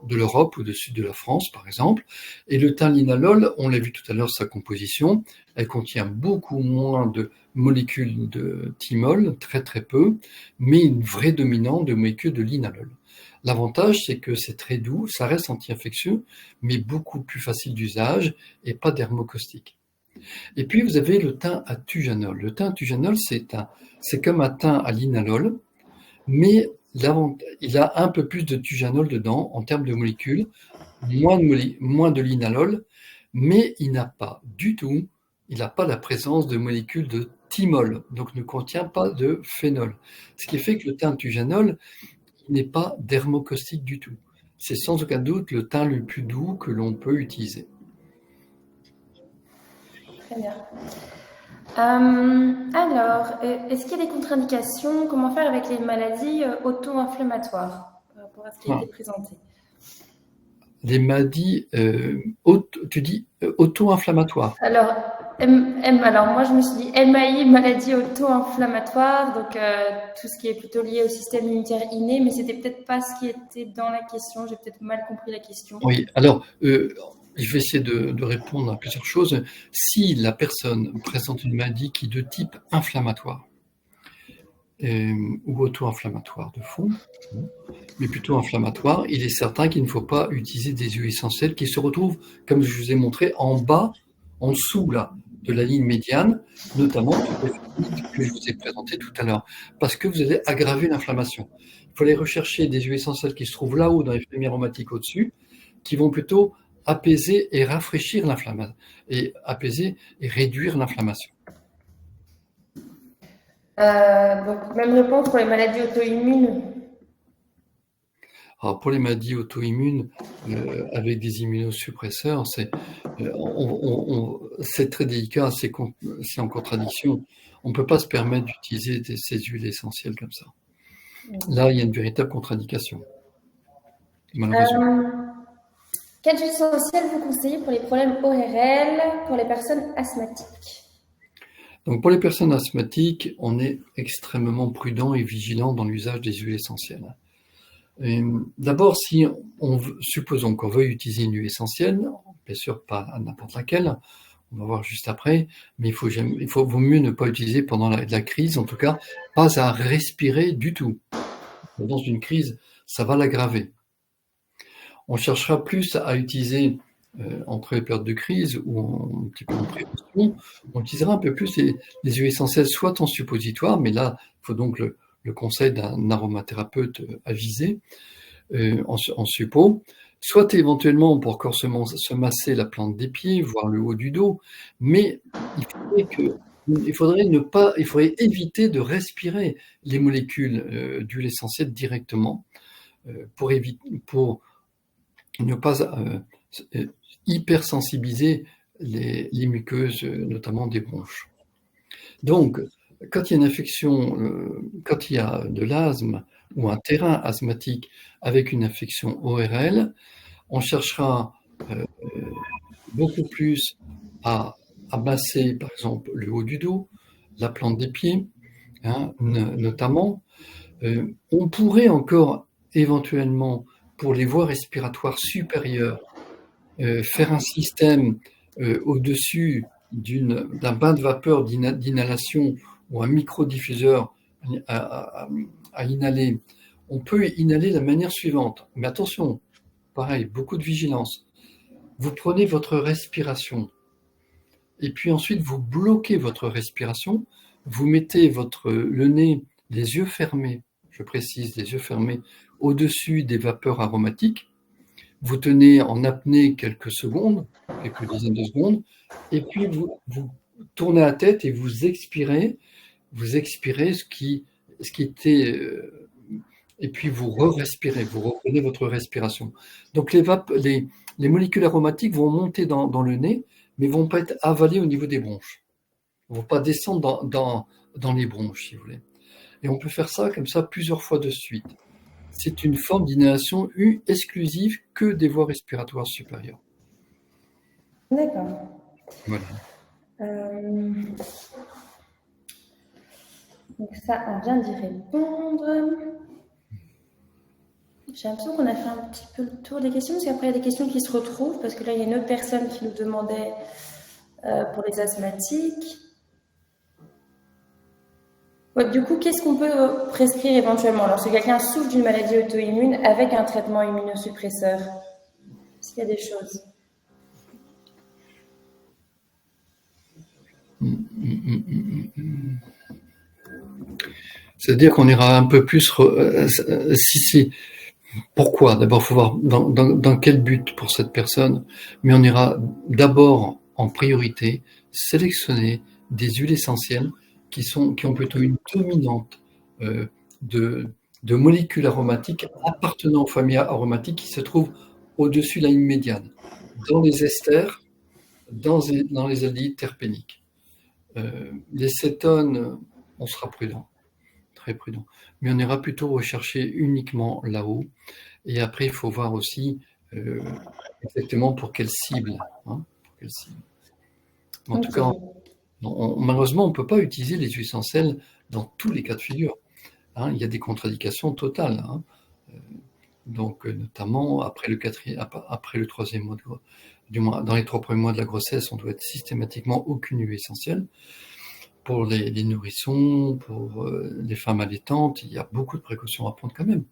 de l'Europe ou du sud de la France, par exemple. Et le thym linalol, on l'a vu tout à l'heure, sa composition, elle contient beaucoup moins de molécules de thymol, très très peu, mais une vraie dominante de molécules de linalol. L'avantage, c'est que c'est très doux, ça reste anti-infectieux, mais beaucoup plus facile d'usage et pas dermocaustique. Et puis, vous avez le thym à tujanol. Le thym à tujanol, c'est comme un thym à linalol, mais il a un peu plus de tujanol dedans en termes de molécules, moins de linalol, mais il n'a pas la présence de molécules de thymol, donc ne contient pas de phénol. Ce qui fait que le thym tujanol n'est pas dermocaustique du tout. C'est sans aucun doute le thym le plus doux que l'on peut utiliser. Très bien. Alors, est-ce qu'il y a des contre-indications? Comment faire avec les maladies auto-inflammatoires par rapport à ce qui a été présenté? Les maladies, tu dis auto-inflammatoires? Alors, Alors moi, je me suis dit MAI, maladie auto-inflammatoire, donc tout ce qui est plutôt lié au système immunitaire inné, mais c'était peut-être pas ce qui était dans la question. J'ai peut-être mal compris la question. Oui, alors, je vais essayer de répondre à plusieurs choses. Si la personne présente une maladie qui est de type inflammatoire, ou auto-inflammatoire de fond, mais plutôt inflammatoire, il est certain qu'il ne faut pas utiliser des huiles essentielles qui se retrouvent, comme je vous ai montré, en bas, en dessous là, de la ligne médiane, notamment toutes les familles que je vous ai présentées tout à l'heure, parce que vous allez aggraver l'inflammation. Il faut aller rechercher des huiles essentielles qui se trouvent là-haut dans les familles aromatiques au-dessus, qui vont plutôt apaiser et rafraîchir l'inflammation, et apaiser et réduire l'inflammation. Donc même réponse pour les maladies auto-immunes. Alors pour les maladies auto-immunes avec des immunosuppresseurs, c'est très délicat, c'est en contradiction. On ne peut pas se permettre d'utiliser ces huiles essentielles comme ça. Là, il y a une véritable contradiction, malheureusement. Quelles huiles essentielles vous conseillez pour les problèmes ORL, pour les personnes asthmatiques? Donc pour les personnes asthmatiques, on est extrêmement prudent et vigilant dans l'usage des huiles essentielles. D'abord, si supposons qu'on veuille utiliser une huile essentielle, bien sûr pas n'importe laquelle, on va voir juste après, mais vaut mieux ne pas utiliser pendant la crise, en tout cas, pas à respirer du tout. Dans une crise, ça va l'aggraver. On cherchera plus à utiliser entre les périodes de crise ou un petit peu en prévention, on utilisera un peu plus les huiles essentielles, soit en suppositoire, mais là, il faut donc le conseil d'un aromathérapeute avisé en suppo, soit éventuellement pour encore se masser la plante des pieds, voire le haut du dos, mais il faudrait éviter de respirer les molécules d'huile essentielle directement pour ne pas hypersensibiliser les muqueuses, notamment des bronches. Donc, quand il y a une infection, quand il y a de l'asthme ou un terrain asthmatique avec une infection ORL, on cherchera beaucoup plus à masser, par exemple, le haut du dos, la plante des pieds, notamment. On pourrait encore éventuellement, pour les voies respiratoires supérieures, faire un système au-dessus d'un bain de vapeur d'inhalation ou un microdiffuseur à inhaler. On peut inhaler de la manière suivante, mais attention, pareil, beaucoup de vigilance. Vous prenez votre respiration et puis ensuite vous bloquez votre respiration, vous mettez le nez, les yeux fermés, je précise, les yeux fermés, au-dessus des vapeurs aromatiques. Vous tenez en apnée quelques secondes, quelques dizaines de secondes, et puis vous tournez la tête et vous expirez ce qui était, et puis vous re-respirez, vous reprenez votre respiration. Donc les molécules aromatiques vont monter dans le nez, mais vont pas être avalées au niveau des bronches. Elles vont pas descendre dans les bronches, si vous voulez. Et on peut faire ça comme ça plusieurs fois de suite. C'est une forme d'inhalation exclusive que des voies respiratoires supérieures. D'accord. Voilà. Donc ça, on vient d'y répondre. J'ai l'impression qu'on a fait un petit peu le tour des questions, parce qu'après, il y a des questions qui se retrouvent, parce que là, il y a une autre personne qui nous demandait pour les asthmatiques. Ouais, du coup, qu'est-ce qu'on peut prescrire éventuellement lorsque quelqu'un souffre d'une maladie auto-immune avec un traitement immunosuppresseur? Est-ce qu'il y a des choses? C'est-à-dire qu'on ira un peu plus... Pourquoi? D'abord, il faut voir dans quel but pour cette personne, mais on ira d'abord en priorité sélectionner des huiles essentielles qui ont plutôt une dominante de molécules aromatiques appartenant aux familles aromatiques qui se trouvent au-dessus de la ligne médiane, dans les esters, dans les aldéhydes terpéniques. Les cétones, on sera prudent, très prudent, mais on ira plutôt rechercher uniquement là-haut. Et après, il faut voir aussi exactement pour quelle cible. Pour quelle cible. En tout cas, malheureusement, on ne peut pas utiliser les huiles essentielles dans tous les cas de figure. Il y a des contre-indications totales. Donc, notamment après le troisième mois, du moins dans les 3 premiers mois de la grossesse, on doit être systématiquement aucune huile essentielle. Pour les nourrissons, pour les femmes allaitantes, il y a beaucoup de précautions à prendre quand même.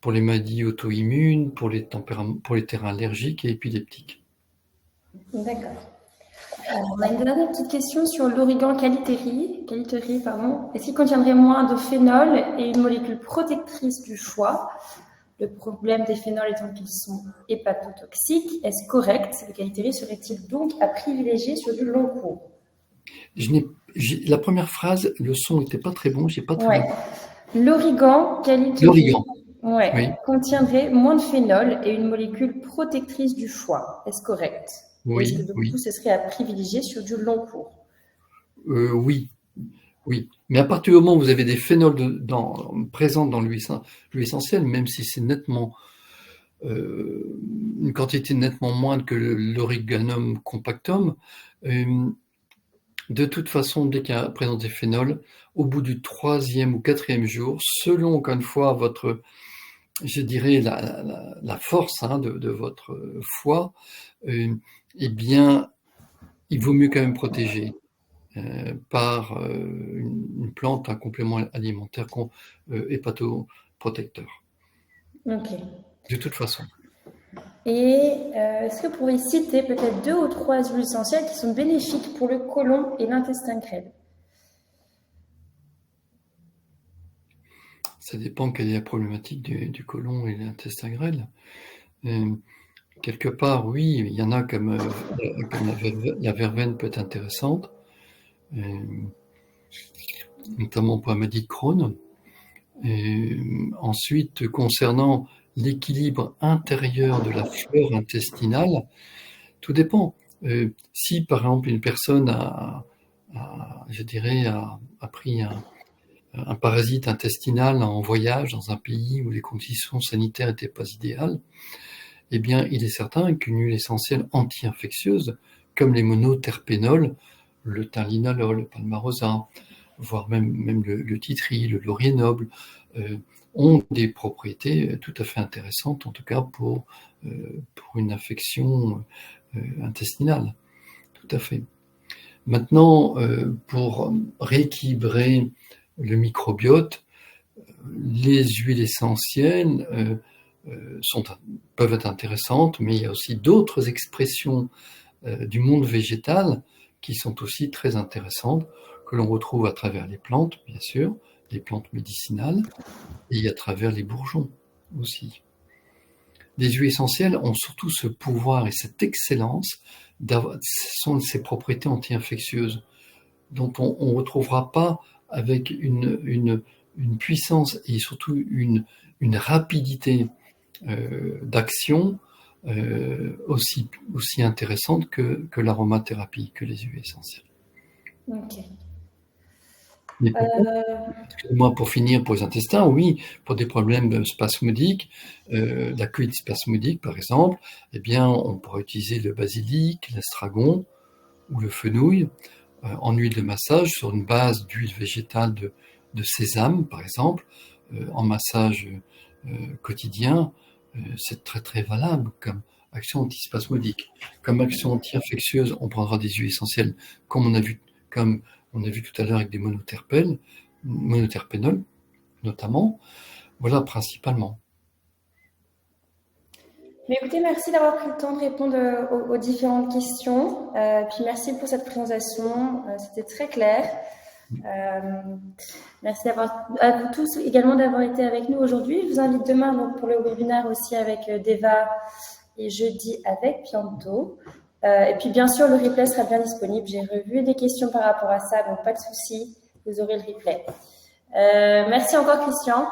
Pour les maladies auto-immunes, pour les terrains allergiques et épileptiques. D'accord. On a une dernière petite question sur l'origan caliteri, Est-ce qu'il contiendrait moins de phénol et une molécule protectrice du foie? Le problème des phénols étant qu'ils sont hépatotoxiques. Est-ce correct? Le caliteri serait-il donc à privilégier sur du long cours? La première phrase, le son n'était pas très bon, j'ai pas très bien. L'origan caliteri. L'origan. Oui. Contiendrait moins de phénol et une molécule protectrice du foie. Est-ce correct? Oui. Est-ce que du coup, ce serait à privilégier sur du long cours? Oui. Mais à partir du moment où vous avez des phénols présents dans l'huile essentielle, même si c'est nettement une quantité nettement moindre que l'origanum compactum, de toute façon, dès qu'il y a présence des phénols, au bout du 3e ou 4e jour, selon encore une fois je dirais la force de votre foie, eh bien, il vaut mieux quand même protéger par une plante, un complément alimentaire hépatoprotecteur. Ok. De toute façon. Et est-ce que vous pourriez citer peut-être 2 ou 3 huiles essentielles qui sont bénéfiques pour le côlon et l'intestin grêle? Ça dépend quelle est la problématique du côlon et l'intestin grêle. Quelque part, oui, il y en a comme la verveine peut être intéressante, notamment pour la maladie de Crohn. Ensuite, concernant l'équilibre intérieur de la flore intestinale, tout dépend. Si par exemple une personne a pris un parasite intestinal en voyage dans un pays où les conditions sanitaires n'étaient pas idéales, eh bien, il est certain qu'une huile essentielle anti-infectieuse, comme les monoterpénols, le thymlinalol, le palmarosa, voire même le titri, le laurier noble, ont des propriétés tout à fait intéressantes, en tout cas pour une infection intestinale. Tout à fait. Maintenant, pour rééquilibrer le microbiote, les huiles essentielles peuvent être intéressantes, mais il y a aussi d'autres expressions du monde végétal qui sont aussi très intéressantes, que l'on retrouve à travers les plantes, bien sûr, les plantes médicinales, et à travers les bourgeons aussi. Les huiles essentielles ont surtout ce pouvoir et cette excellence, sont ces propriétés anti-infectieuses, dont on ne retrouvera pas avec une puissance et surtout une rapidité d'action aussi intéressante que l'aromathérapie, que les huiles essentielles. Ok. Excusez-moi, pour finir, pour les intestins, oui, pour des problèmes spasmodiques, la colite spasmodique par exemple, eh bien, on pourrait utiliser le basilic, l'estragon ou le fenouil en huile de massage sur une base d'huile végétale de sésame par exemple, en massage quotidien. C'est très très valable comme action antispasmodique. Comme action anti-infectieuse, on prendra des huiles essentielles comme on a vu tout à l'heure avec des monoterpénols notamment. Voilà, principalement. Mais écoutez, merci d'avoir pris le temps de répondre aux différentes questions. Puis merci pour cette présentation. C'était très clair. Merci à vous tous également d'avoir été avec nous aujourd'hui. Je vous invite demain donc, pour le webinaire aussi avec Deva et jeudi avec Pianto. Et puis bien sûr, le replay sera bien disponible. J'ai revu des questions par rapport à ça, donc pas de souci, vous aurez le replay. Merci encore Christian.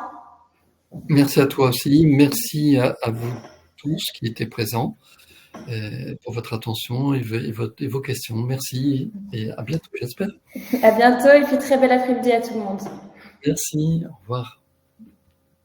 Merci à toi aussi. Merci à vous tous qui étaient présents pour votre attention et vos questions. Merci et à bientôt, j'espère. À bientôt et puis très bel après-midi à tout le monde. Merci, au revoir.